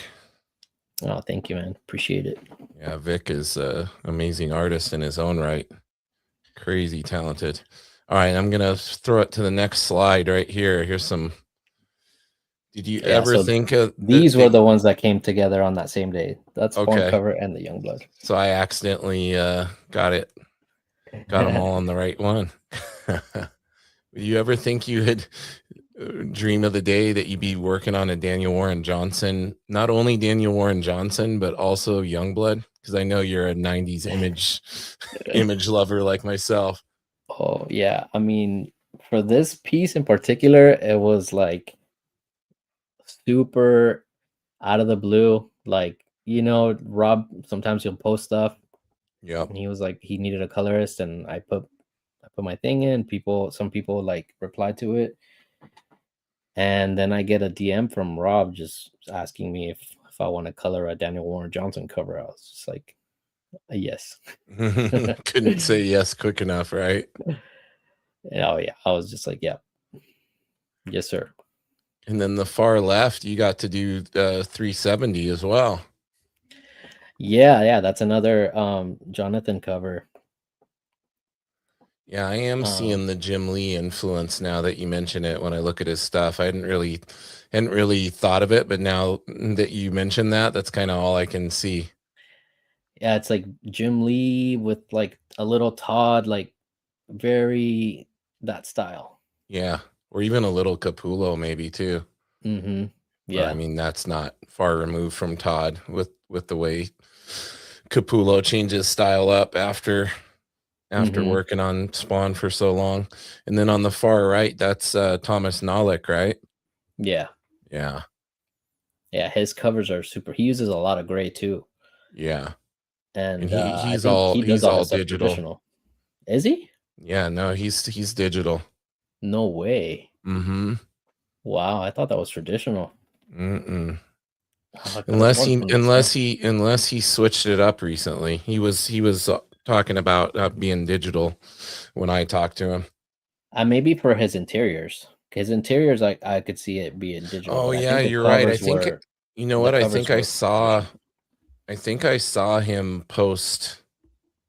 Oh, thank you, man. Appreciate it. Yeah, Vic is an amazing artist in his own right. Crazy talented. All right, I'm gonna throw it to the next slide right here. Here's some. Did you ever think of these were the ones that came together on that same day? That's Spawn Okay. cover and the Youngblood. So I accidentally got them all on the right one. Did you ever think you would dream of the day that you'd be working on a Daniel Warren Johnson, not only Daniel Warren Johnson, but also Youngblood? Because I know you're a 90s image lover like myself. Oh, yeah. I mean, for this piece in particular, it was like super out of the blue. Like, you know, Rob, sometimes he'll post stuff. Yeah. And he was like, he needed a colorist, and I put my thing in. Some people like replied to it. And then I get a DM from Rob just asking me if I want to color a Daniel Warren Johnson cover. I was just like, yes. Couldn't say yes quick enough, right? Oh yeah. I was just like, yeah. Yes, sir. And then the far left, you got to do 370 as well. Yeah, that's another Jonathan cover. Yeah, I am seeing the Jim Lee influence now that you mention it. When I look at his stuff, I hadn't really thought of it, but now that you mention that, that's kind of all I can see. Yeah, it's like Jim Lee with like a little Todd, like very that style. Yeah, or even a little Capullo maybe too. Mm-hmm. Yeah, but, I mean, that's not far removed from Todd with the way Capullo changes style up after working on Spawn for so long. And then on the far right, that's Thomas Nolick, right? Yeah. His covers are super. He uses a lot of gray too. Yeah, and he's all digital. Is he? Yeah, no, he's digital. No way. Mm-hmm. Wow, I thought that was traditional. Mm-mm. Unless he switched it up recently. He was talking about being digital when I talked to him. Maybe for his interiors. His interiors, I could see it being digital. Oh yeah, you're right. I think you know what? I think I saw him post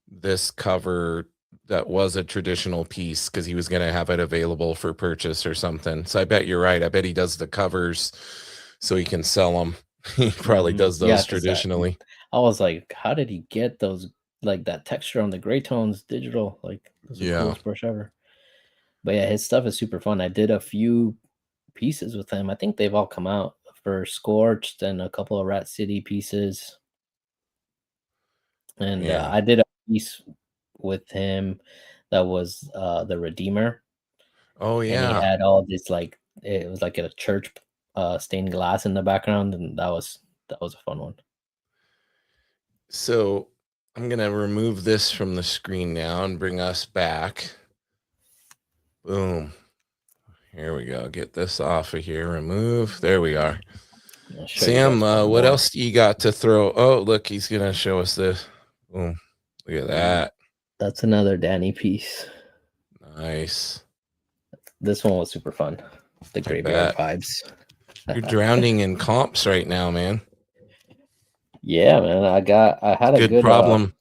this cover that was a traditional piece because he was going to have it available for purchase or something. So I bet you're right. I bet he does the covers so he can sell them. He probably does those traditionally. I was like, how did he get those, like that texture on the gray tones digital? Like, those are the coolest brush ever. But yeah, his stuff is super fun. I did a few pieces with him. I think they've all come out for Scorched and a couple of Rat City pieces. And I did a piece with him that was the Redeemer. Oh yeah. And he had all this, like, it was like a church stained glass in the background, and that was a fun one. So I'm gonna remove this from the screen now and bring us back. Boom. Here we go. Get this off of here. Remove. There we are. Sam, what else do you got to throw? Oh, look, he's gonna show us this. Boom. Look at that. That's another Danny piece. Nice. This one was super fun. The graveyard vibes. You're drowning in comps right now, man. Yeah, man. I had a good problem.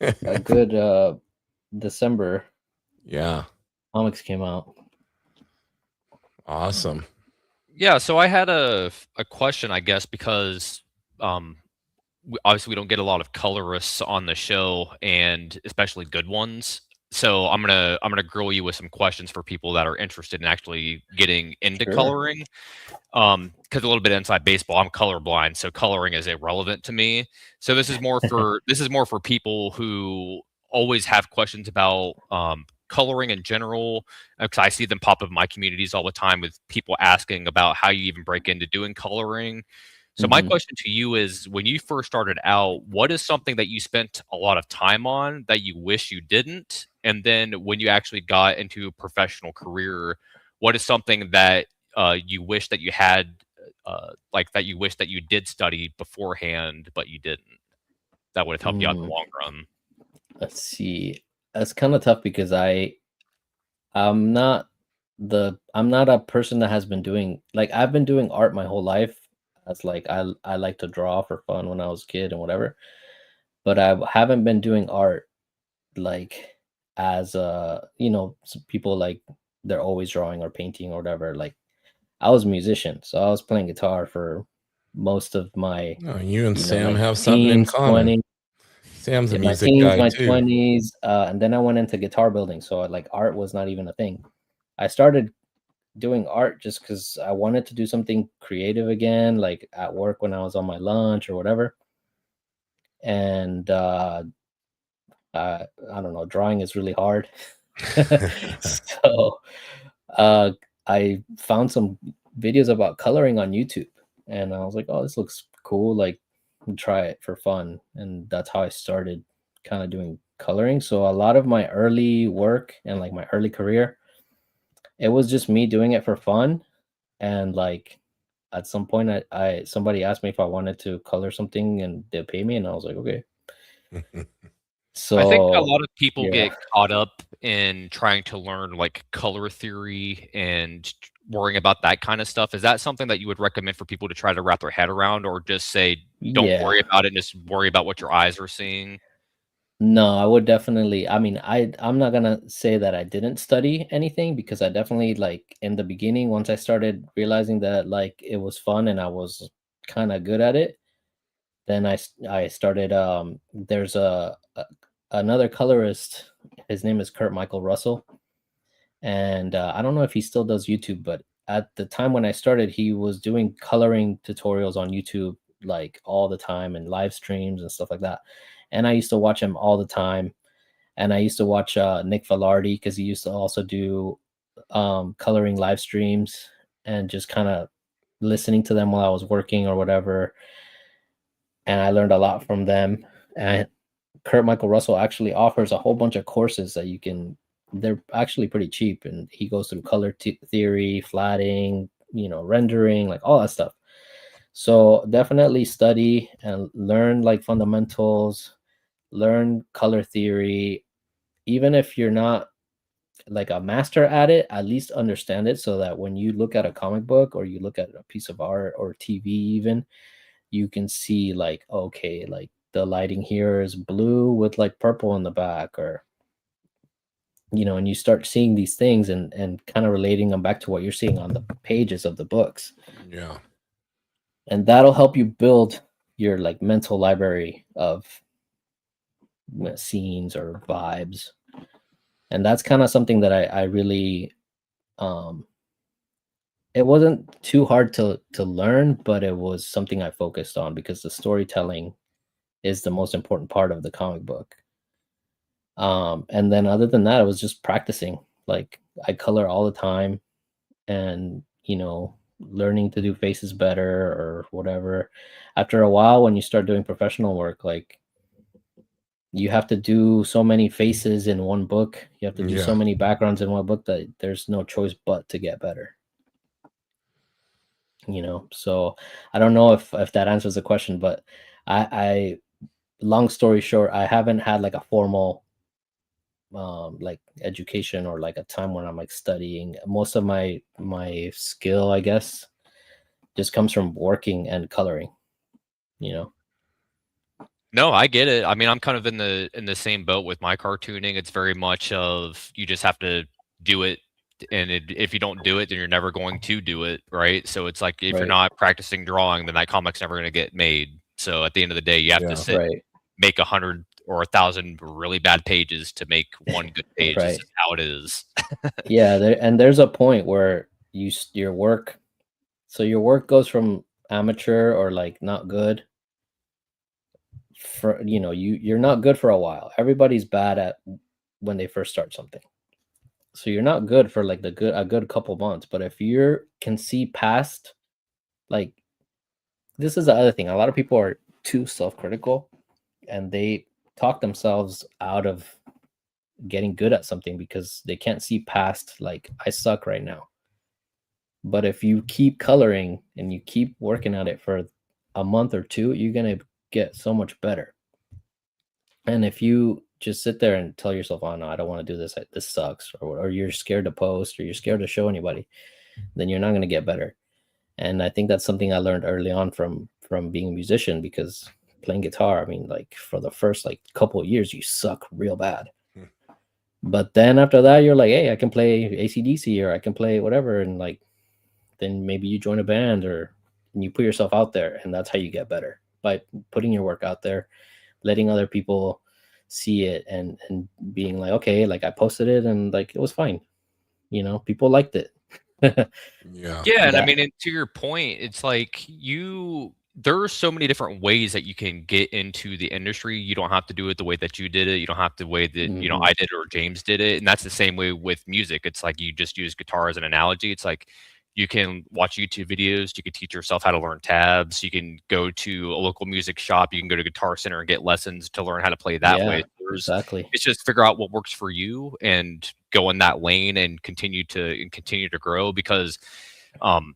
A good December. Yeah. Comics came out. Awesome. Yeah, so I had a question, I guess, because obviously we don't get a lot of colorists on the show, and especially good ones. So I'm gonna grill you with some questions for people that are interested in actually getting into coloring. Because a little bit inside baseball, I'm colorblind, so coloring is irrelevant to me. So this is more for people who always have questions about coloring in general, because I see them pop up in my communities all the time with people asking about how you even break into doing coloring. So my question to you is, when you first started out, what is something that you spent a lot of time on that you wish you didn't? And then when you actually got into a professional career, what is something that you wish that you had, that you wish that you did study beforehand, but you didn't? That would have helped you out in the long run. Let's see. That's kind of tough because I'm not I'm not a person that has been doing, like, I've been doing art my whole life. As like I like to draw for fun when I was a kid and whatever, but I haven't been doing art like as people like they're always drawing or painting or whatever. Like I was a musician, so I was playing guitar for most of my, Oh, you and Sam like have something in teens, common. 20s, Sam's a in my music teens, guy my too. 20s, and then I went into guitar building. So like art was not even a thing. I started doing art just because I wanted to do something creative again, like at work when I was on my lunch or whatever. And I don't know, drawing is really hard. So uh, I found some videos about coloring on YouTube, and I was like, oh, this looks cool. Like, try it for fun. And that's how I started kind of doing coloring. So a lot of my early work and like my early career, it was just me doing it for fun. And like at some point I somebody asked me if I wanted to color something and they'll pay me, and I was like, okay. I think a So lot of people yeah. get caught up in trying to learn like color theory and worrying about that kind of stuff. Is that something that you would recommend for people to try to wrap their head around, or just say, don't Yeah. worry about it and just worry about what your eyes are seeing? No, I would definitely, I mean, I'm not gonna say that I didn't study anything, because I definitely, like, in the beginning, once I started realizing that like it was fun and I was kind of good at it, then I started there's another colorist. His name is Kurt Michael Russell, and I don't know if he still does YouTube, but at the time when I started, he was doing coloring tutorials on YouTube like all the time, and live streams and stuff like that. And I used to watch him all the time. And I used to watch Nick Velarde, because he used to also do coloring live streams, and just kind of listening to them while I was working or whatever. And I learned a lot from them. And Kurt Michael Russell actually offers a whole bunch of courses that you can, they're actually pretty cheap. And he goes through color theory, flatting, rendering, like all that stuff. So definitely study and learn like fundamentals, learn color theory. Even if you're not like a master at it, at least understand it, so that when you look at a comic book or you look at a piece of art or TV even, you can see like, okay, like the lighting here is blue with like purple in the back, or and you start seeing these things and kind of relating them back to what you're seeing on the pages of the books. Yeah. And that'll help you build your like mental library of scenes or vibes. And that's kind of something that I really it wasn't too hard to learn, but it was something I focused on, because the storytelling is the most important part of the comic book. And then other than that, it was just practicing. Like I color all the time, and learning to do faces better or whatever. After a while, when you start doing professional work, like you have to do so many faces in one book, you have to do so Yeah. many backgrounds in one book, that there's no choice but to get better. So I don't know if that answers the question, but I long story short, I haven't had like a formal like education, or like a time when I'm like studying. Most of my skill, I guess, just comes from working and coloring. you know No, I get it. I mean, I'm kind of in the same boat with my cartooning. It's very much of you just have to do it, and if you don't do it, then you're never going to do it, right? So it's like if you're right, not practicing drawing, then that comic's never going to get made. So at the end of the day, you have to Yeah. sit, right, make 100 or 1,000 really bad pages to make one good page. This right. is how it is. Yeah, there's a point where your work, so your work goes from amateur or like not good, for you're not good for a while. Everybody's bad at when they first start something. So you're not good for like a good couple months. But if you can see past, like, this is the other thing, a lot of people are too self-critical, and they talk themselves out of getting good at something because they can't see past, like, I suck right now. But if you keep coloring and you keep working at it for a month or two, you're going to get so much better. And if you just sit there and tell yourself, oh no, I don't want to do this, this sucks, or you're scared to post, or you're scared to show anybody, then you're not going to get better. And I think that's something I learned early on from being a musician, because playing guitar, I mean, like for the first like couple of years, you suck real bad. But then after that, you're like, hey, I can play AC/DC, or I can play whatever. And like, then maybe you join a band, or you put yourself out there, and that's how you get better, by putting your work out there, letting other people see it, and being like, okay, like I posted it and like it was fine. You know, people liked it. Yeah. Yeah, and I That- mean, and to your point, it's like there are so many different ways that you can get into the industry. You don't have to do it the way that you did it. You don't have to way that Mhm. I did it or James did it. And that's the same way with music. It's like you just use guitar as an analogy. It's like you can watch YouTube videos. You can teach yourself how to learn tabs. You can go to a local music shop. You can go to Guitar Center and get lessons to learn how to play that Yeah, way. exactly. It's just figure out what works for you and go in that lane and continue to grow, because I'm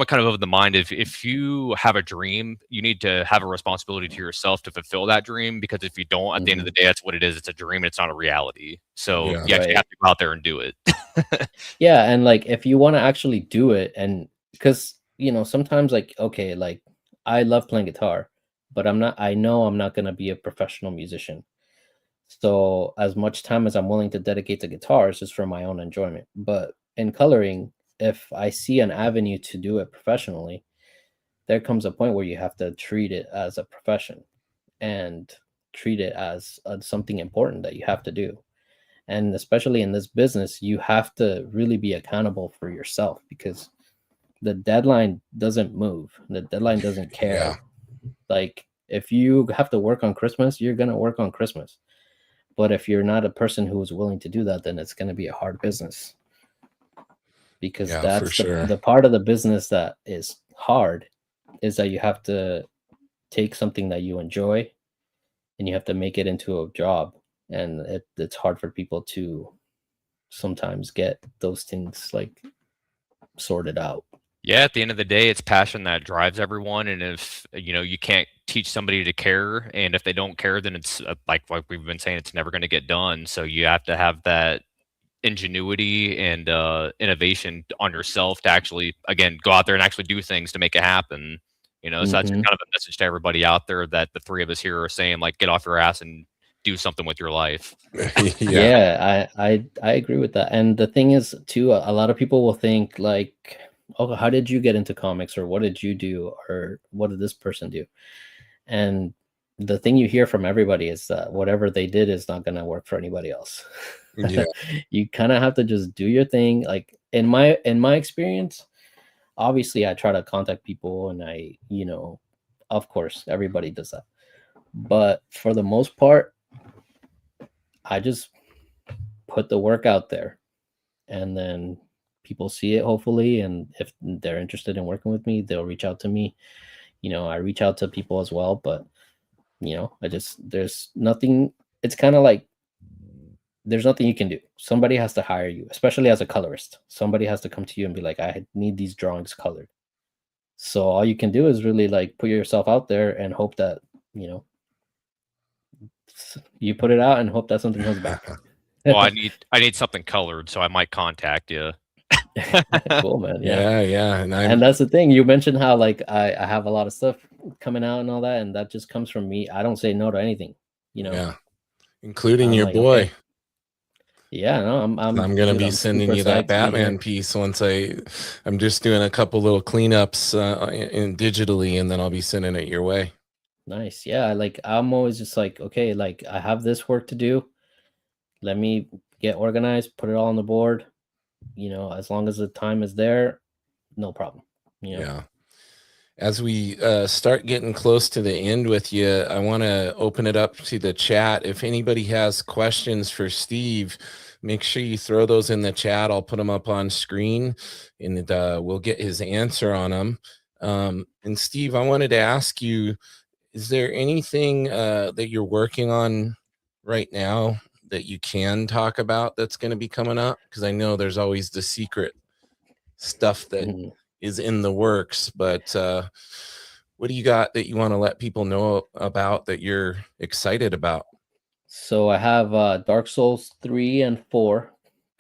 a kind of the mind, if you have a dream, you need to have a responsibility to yourself to fulfill that dream, because if you don't, at the end of the day, that's what it is. It's a dream. It's not a reality. So Yeah. you actually Right. have to go out there and do it. Yeah, and like if you want to actually do it, and because sometimes like, okay, like I love playing guitar, but I know I'm not going to be a professional musician. So as much time as I'm willing to dedicate to guitar is just for my own enjoyment. But in coloring, if I see an avenue to do it professionally, there comes a point where you have to treat it as a profession, and treat it as something important that you have to do. And especially in this business, you have to really be accountable for yourself, because the deadline doesn't move. The deadline doesn't care. Yeah. Like if you have to work on Christmas, you're going to work on Christmas. But if you're not a person who is willing to do that, then it's going to be a hard business, because Yeah, that's for sure. the part of the business that is hard, is that you have to take something that you enjoy and you have to make it into a job. And it's hard for people to sometimes get those things like sorted out. Yeah, at the end of the day, it's passion that drives everyone. And if you can't teach somebody to care, and if they don't care, then it's like we've been saying, it's never going to get done. So you have to have that ingenuity and innovation on yourself to actually, again, go out there and actually do things to make it happen. So that's Mhm. kind of a message to everybody out there, that the three of us here are saying, like, get off your ass and do something with your life. Yeah. Yeah, I agree with that. And the thing is too, a lot of people will think like, oh, how did you get into comics, or what did you do, or what did this person do? And the thing you hear from everybody is that whatever they did is not going to work for anybody else. Yeah. You kind of have to just do your thing. Like in my experience, obviously I try to contact people, and I, of course everybody does that. But for the most part, I just put the work out there, and then people see it, hopefully, and if they're interested in working with me, they'll reach out to me. I reach out to people as well, but there's nothing. It's kind of like there's nothing you can do. Somebody has to hire you, especially as a colorist. Somebody has to come to you and be like, I need these drawings colored. So all you can do is really like put yourself out there and hope that you put it out and hope that something comes back. Well, I need something colored, so I might contact you. Cool, man. Yeah. Yeah. And And that's the thing. You mentioned how like I have a lot of stuff coming out and all that, and that just comes from me. I don't say no to anything, yeah, including I'm your like, boy. okay. Yeah, no, I'm gonna dude, be I'm sending super you that psyched to be here. Batman piece once I'm just doing a couple little cleanups in digitally, and then I'll be sending it your way. Nice. Yeah, like I'm always just like, okay, like I have this work to do. Let me get organized, put it all on the board. As long as the time is there, no problem. Yeah. As we start getting close to the end with you, I want to open it up to the chat. If anybody has questions for Steve, make sure you throw those in the chat. I'll put them up on screen, and we'll get his answer on them. And Steve, I wanted to ask you, is there anything that you're working on right now that you can talk about that's going to be coming up? Because I know there's always the secret stuff that Mhm. is in the works, but what do you got that you want to let people know about that you're excited about? So I have Dark Souls 3 and 4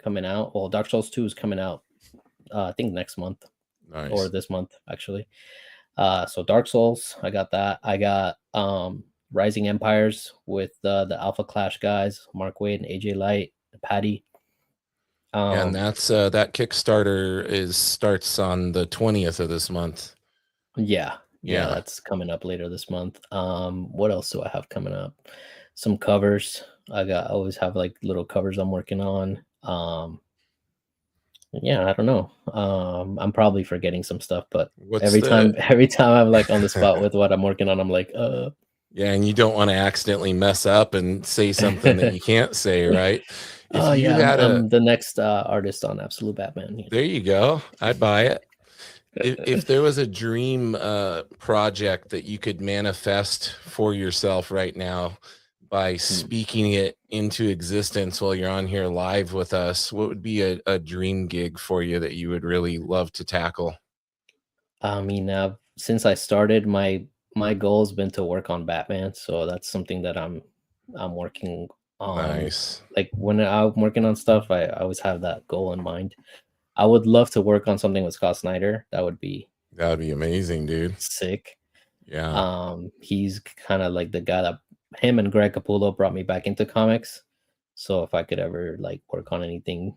coming out. Well, Dark Souls 2 is coming out I think next month Nice. or this month actually. So Dark Souls, I got that. I got Rising Empires with the Alpha Clash guys, Mark Wade and AJ Light, Patty. And that's that Kickstarter starts on the 20th of this month. Yeah, Yeah. that's coming up later this month. What else do I have coming up? Some covers. I always have like little covers I'm working on. Yeah, I don't know. I'm probably forgetting some stuff, but every time I'm like on the spot with what I'm working on, I'm like, Yeah, and you don't want to accidentally mess up and say something that you can't say, right? If oh you yeah, had I'm the next artist on Absolute Batman. You know? There you go. I'd buy it. If there was a dream project that you could manifest for yourself right now by speaking it into existence while you're on here live with us, what would be a dream gig for you that you would really love to tackle? I mean, since I started, my goal has been to work on Batman, so that's something that I'm working on. Nice. Like when I'm working on stuff, I always have that goal in mind. I would love to work on something with Scott Snyder. That would be amazing, dude. Sick. Yeah. He's kind of like the guy that him and Greg Capullo brought me back into comics. So if I could ever like work on anything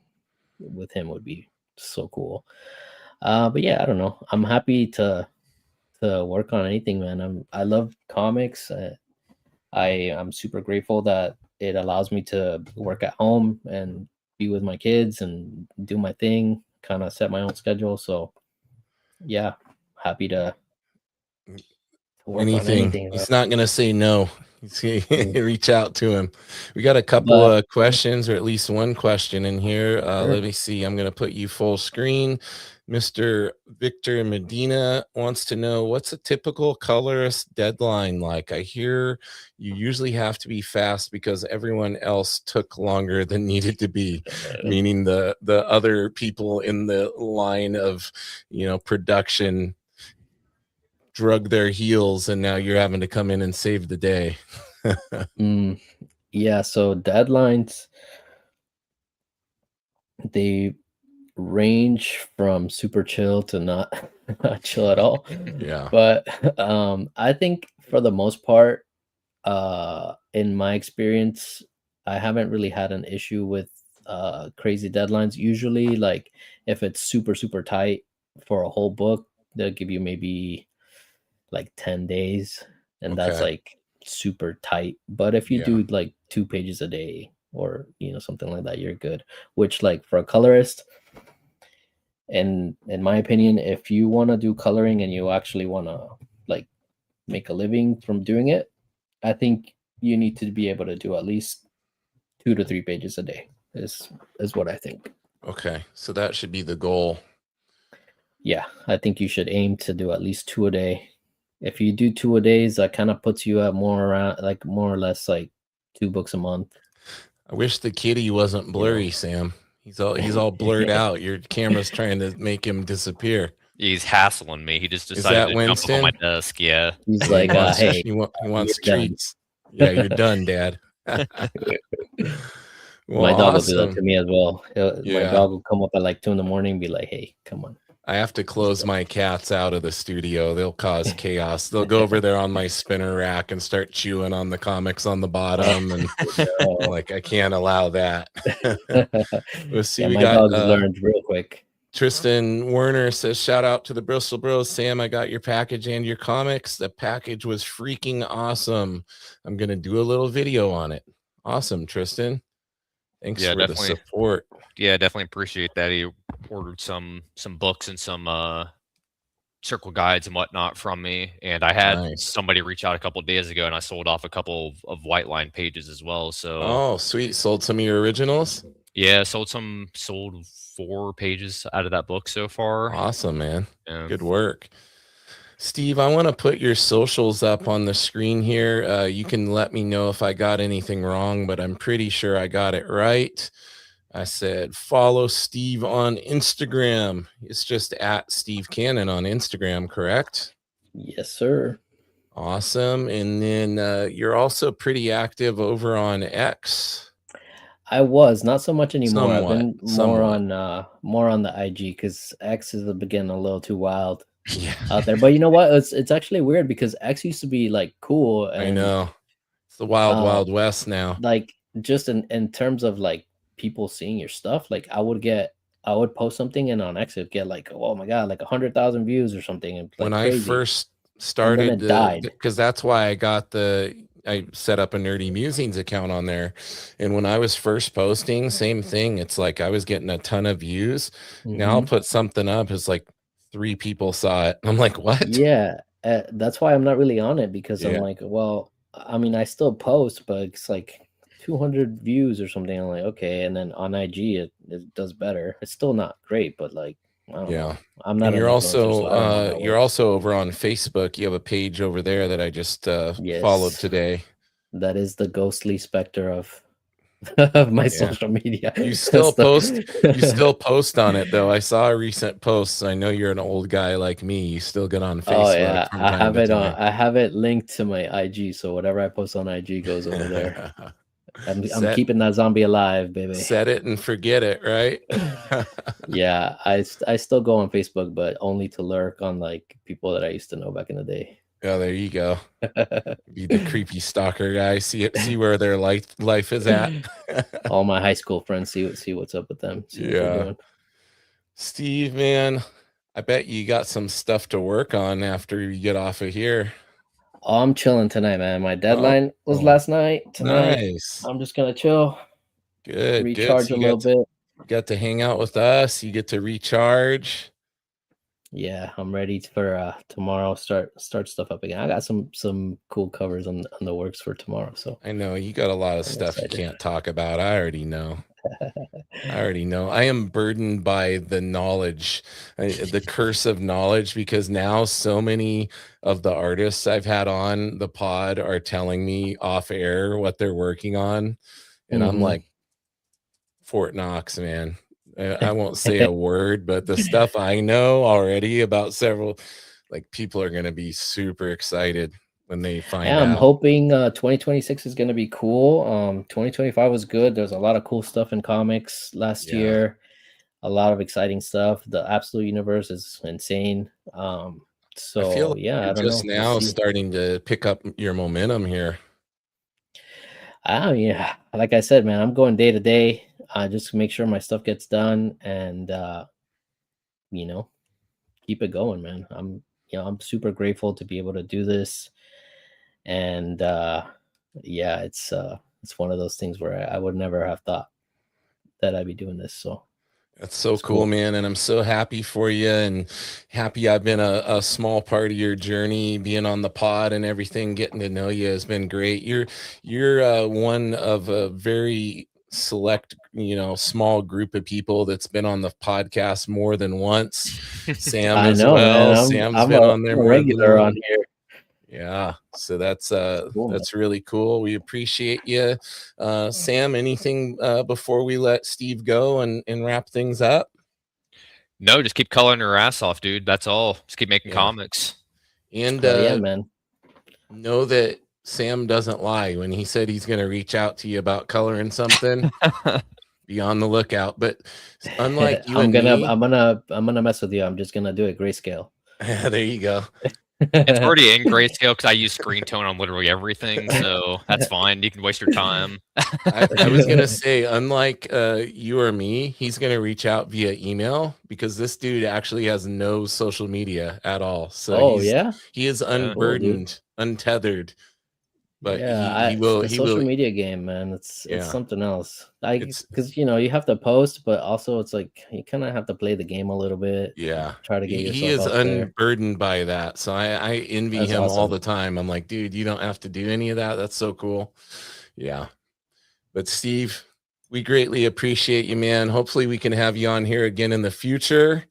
with him, would be so cool. But yeah, I don't know. I'm happy to work on anything, man. I love comics. I'm super grateful that it allows me to work at home and be with my kids and do my thing, kind of set my own schedule. So yeah, happy to work on anything. He's not gonna say no. Reach out to him. We got a couple of questions, or at least one question in here. Sure. Let me see. I'm gonna put you full screen. Mr. Victor Medina wants to know, what's a typical colorist deadline like? I hear you usually have to be fast because everyone else took longer than needed to be, meaning the other people in the line of, production drug their heels, and now you're having to come in and save the day. Yeah, so deadlines, they range from super chill to not chill at all. Yeah. But I think for the most part, in my experience, I haven't really had an issue with crazy deadlines. Usually, like if it's super super tight for a whole book, they'll give you maybe like 10 days, and that's like super tight. But if you do like 2 pages a day or something like that, you're good. Which, like, for a colorist, and in my opinion, if you want to do coloring and you actually want to like make a living from doing it, I think you need to be able to do at least 2 to 3 pages a day is what I think. Okay, so that should be the goal. Yeah, I think you should aim to do at least 2 a day. If you do 2 a day, that kind of puts you at more or less like 2 books a month. I wish the kitty wasn't blurry, Sam. He's all blurred out. Your camera's trying to make him disappear. He's hassling me. He just decided to jump up on my desk. Yeah. He's like, hey, he wants treats. Yeah, you're done, Dad. Well, my dog will do that to me as well. My dog will come up at like 2 in the morning and be like, hey, come on. I have to close my cats out of the studio. They'll cause chaos. They'll go over there on my spinner rack and start chewing on the comics on the bottom, and like, I can't allow that. Let's see. We got dogs learned real quick. Tristan Werner says, shout out to the Bristol Bros. Sam, I got your package and your comics. The package was freaking awesome. I'm gonna do a little video on it. Awesome, Tristan. Thanks for the support. Yeah, definitely appreciate that. He ordered some books and some circle guides and whatnot from me, and I had somebody reach out a couple of days ago, and I sold off a couple of white line pages as well. So sweet. Sold some of your originals? Yeah, sold 4 pages out of that book so far. Awesome, man. Good work. Steve, I want to put your socials up on the screen here. You can let me know if I got anything wrong, but I'm pretty sure I got it right. I said follow Steve on Instagram. It's just at Steve Canon on Instagram, correct? Yes, sir. Awesome. And then you're also pretty active over on X. I was not so much anymore. I've Somewhat. been Somewhat. more on the IG because X is getting a little too wild Yeah. out there. But you know what? It's actually weird because X used to be like cool I and know. It's the wild, uh, wild west now. like just in terms of like people seeing your stuff. Like I would post something and on X it'd get like, oh my god, like 100,000 views or something, and When like I crazy. first And then started it died. because that's why I set up a Nerdy Musings account on there. And when I was first posting, same thing. It's like I was getting a ton of views. Now I'll Mhm. put something up, it's like 3 people saw it. I'm like, what? Yeah, that's why I'm not really on it because I'm Yeah. like, well, I mean, I still post, but it's like 200 views or something. I'm like, okay, and then on IG it does better. It's still not great, but like, I don't know. Yeah. I'm not And an influencer, so I don't know how that you're works. also over on Facebook. You have a page over there that I just followed Yes, today. that is the ghostly specter of of my Yeah. social media. You still That's the- post on it though. I saw a recent post. I know you're an old guy like me. You still get on Oh Facebook yeah, from time to time. I have it linked to my IG, so whatever I post on IG goes over there. I'm set keeping that zombie alive, baby. set it and forget it, right? Yeah, I still go on Facebook, but only to lurk on like people that I used to know back in the day. Yeah, there you go. Be the creepy stalker guy. See where their life is at. All my high school friends, see what's up with them, see what they're Yeah. doing. Steve, man, I bet you got some stuff to work on after you get off of here. Oh, I'm chilling tonight, man. My Oh, deadline was last night. Tonight, nice. I'm just gonna chill, Good. recharge So a you little bit. got to hang out with us. You get to recharge. Yeah, I'm ready for tomorrow. Start stuff up again. I got some cool covers on the works for tomorrow. So I know you got a lot of I'm stuff you excited. can't talk about. I already know. I am burdened by the knowledge, the curse of knowledge, because now so many of the artists I've had on the pod are telling me off air what they're working on. And I'm Mhm. like, Fort Knox, man. I won't say a word, but the stuff I know already about several, like, people are going to be super excited when they find Yeah, I'm out. hoping 2026 is going to be cool. 2025 was good. There's a lot of cool stuff in comics last Yeah. year. A lot of exciting stuff. The Absolute Universe is insane. I feel like Yeah, you're I don't just know. We'll now see. starting to pick up your momentum here. Yeah, like I said, man, I'm going day to day. Just to make sure my stuff gets done and you know, keep it going, man. I'm super grateful to be able to do this. And yeah, it's one of those things where I would never have thought that I'd be doing this. So That's so it's cool, cool. man. And I'm so happy for you and happy I've been a small part of your journey, being on the pod and everything. Getting to know you has been great. You're one of a very select, small group of people that's been on the podcast more than once. Sam I as know, man. well. Sam's I'm been on there a more than regular on once. here. Yeah, so Cool, man. that's really cool. We appreciate you. Sam, anything before we let Steve go and wrap things up? No, just keep coloring your ass off, dude. That's all. Just keep making Yeah. comics. And Hell yeah, man. know that Sam doesn't lie. When he said he's going to reach out to you about coloring something, be on the lookout. But unlike you and me, I'm gonna mess with you. I'm just gonna do it grayscale. there you go. It's already in grayscale because I use screen tone on literally everything, so that's fine. You can waste your time. I was gonna say, unlike you or me, he's gonna reach out via email because this dude actually has no social media at all. So Oh yeah, he is Yeah. cool, dude. unburdened, untethered. But Yeah, the he social will. media game, man. It's Yeah, something else. it's Because you have to post, but also it's like you kind of have to play the game a little bit. yeah. Try to get He yourself is out there. unburdened by that. So I envy That's him all awesome. the time. I'm like, dude, you don't have to do any of that. That's so cool. Yeah. But Steve, we greatly appreciate you, man. Hopefully we can have you on here again in the future.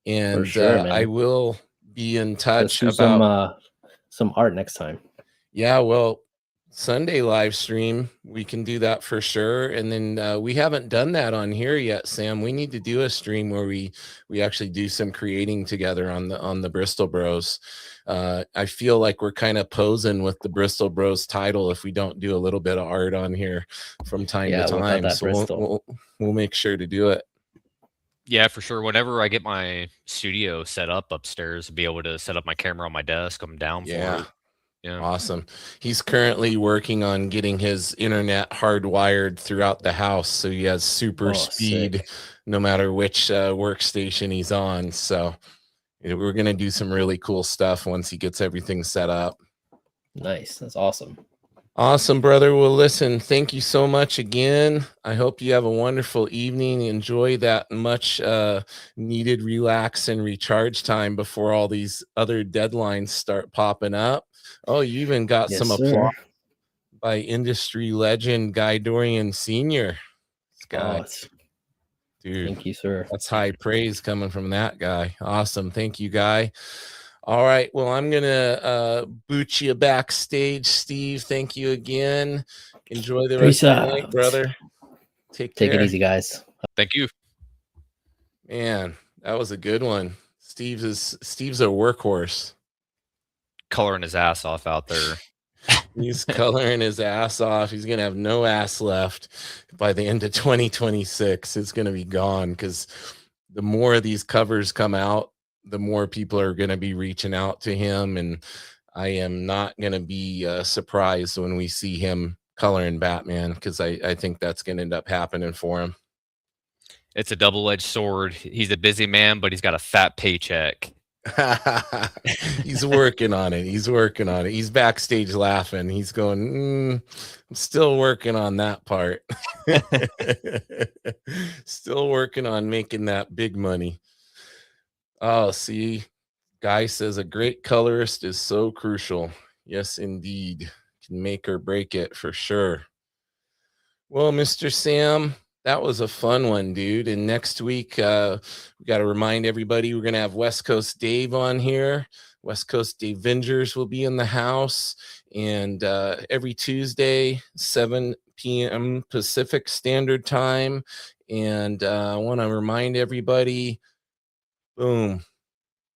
And For sure, I man. will be in Let's touch do about. some art next time. Yeah, well, Sunday live stream, we can do that for sure. And then we haven't done that on here yet, Sam. We need to do a stream where we actually do some creating together on the Bristol Bros. I feel like we're kind of posing with the Bristol Bros title if we don't do a little bit of art on here from time to without time. that So Bristol. we'll make sure to do it. Yeah, for sure. Whenever I get my studio set up upstairs, be able to set up my camera on my desk, I'm down for Yeah. it. Yeah. Awesome. He's currently working on getting his internet hardwired throughout the house, so he has super speed sick. no matter which workstation he's on. So we're going to do some really cool stuff once he gets everything set up. Nice. That's awesome. Awesome, brother. Well, listen, thank you so much again. I hope you have a wonderful evening. Enjoy that much needed relax and recharge time before all these other deadlines start popping up. Oh, you even got Yes, some sir. applause by industry legend Guy Dorian Sr. This guy, dude, Thank you, sir. that's high praise coming from that guy. Awesome. Thank you, Guy. All right. Well, I'm going to boot you backstage, Steve. Thank you again. Enjoy the rest Peace of the night, out. brother. Take care. Take it easy, guys. Thank you. Man, that was a good one. Steve's a workhorse. Coloring his ass off out there. He's coloring his ass off. He's going to have no ass left by the end of 2026. It's going to be gone because the more of these covers come out, the more people are going to be reaching out to him. And I am not going to be surprised when we see him coloring Batman, because I think that's going to end up happening for him. It's a double-edged sword. He's a busy man, but he's got a fat paycheck. He's working on it. He's working on it. He's backstage laughing. He's going, I'm still working on that part. Still working on making that big money. Oh, see, Guy says a great colorist is so crucial. Yes, indeed. Can make or break it for sure. Well, Mr. Sam, that was a fun one, dude. And next week, we got to remind everybody we're going to have West Coast Dave on here. West Coast Dave Vengers will be in the house. And every Tuesday, 7 p.m. Pacific Standard Time. And I want to remind everybody, boom.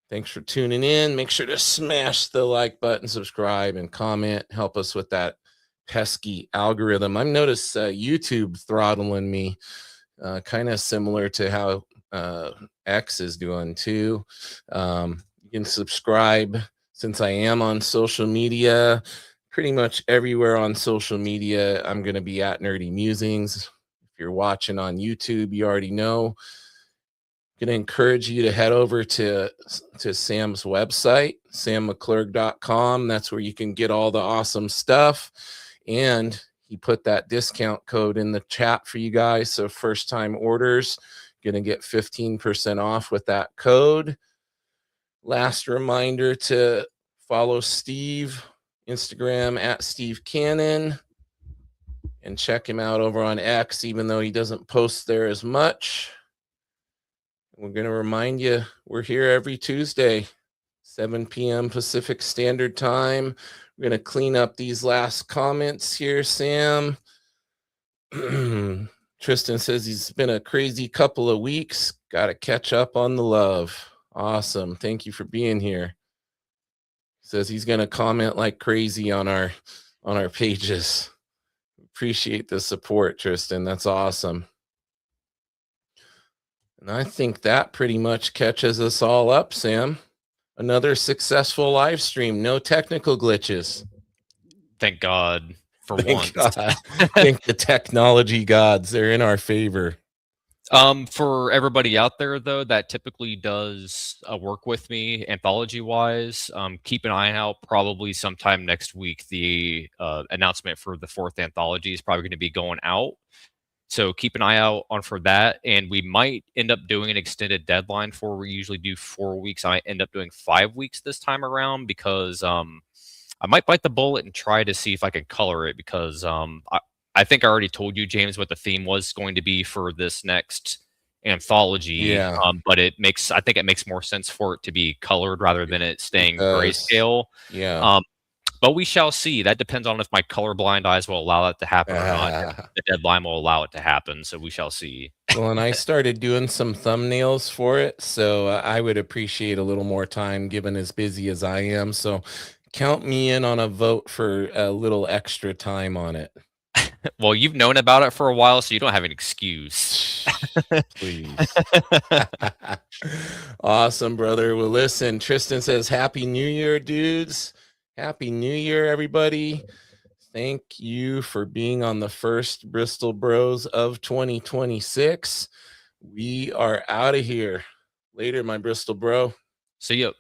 Thanks for tuning in. Make sure to smash the like button, subscribe, and comment. Help us with that pesky algorithm. I've noticed YouTube throttling me, kind of similar to how X is doing too. You can subscribe, since I am on social media, pretty much everywhere on social media. I'm going to be at Nerdy Musings. If you're watching on YouTube, you already know. Going to encourage you to head over to Sam's website, sammcclurg.com. That's where you can get all the awesome stuff. And he put that discount code in the chat for you guys. So first time orders, going to get 15% off with that code. Last reminder to follow Steve, Instagram at Steve Canon, and check him out over on X, even though he doesn't post there as much. We're going to remind you, we're here every Tuesday, 7 p.m. Pacific Standard Time. We're going to clean up these last comments here, Sam. Tristan says he's been a crazy couple of weeks. Got to catch up on the love. Awesome. Thank you for being here. Says he's going to comment like crazy on our pages. Appreciate the support, Tristan. That's awesome. And I think that pretty much catches us all up, Sam. Another successful live stream. No technical glitches. Thank God for Thank once. God. Thank the technology gods. They're in our favor. For everybody out there, though, that typically does work with me anthology-wise, keep an eye out. Probably sometime next week, the announcement for the 4th anthology is probably going to be going out. So keep an eye out for that. And we might end up doing an extended deadline for, we usually do 4 weeks. I might end up doing 5 weeks this time around, because I might bite the bullet and try to see if I can color it, because I think I already told you, James, what the theme was going to be for this next anthology. Yeah. But I think it makes more sense for it to be colored rather than it staying grayscale. Yeah. But we shall see. That depends on if my colorblind eyes will allow that to happen or not. If the deadline will allow it to happen, so we shall see. Well, and I started doing some thumbnails for it, so I would appreciate a little more time given as busy as I am. So count me in on a vote for a little extra time on it. Well, you've known about it for a while, so you don't have an excuse. Please. Awesome, brother. Well, listen, Tristan says, Happy New Year, dudes. Happy New Year, everybody. Thank you for being on the first Bristol Bros of 2026. We are out of here. Later, my Bristol bro. See ya.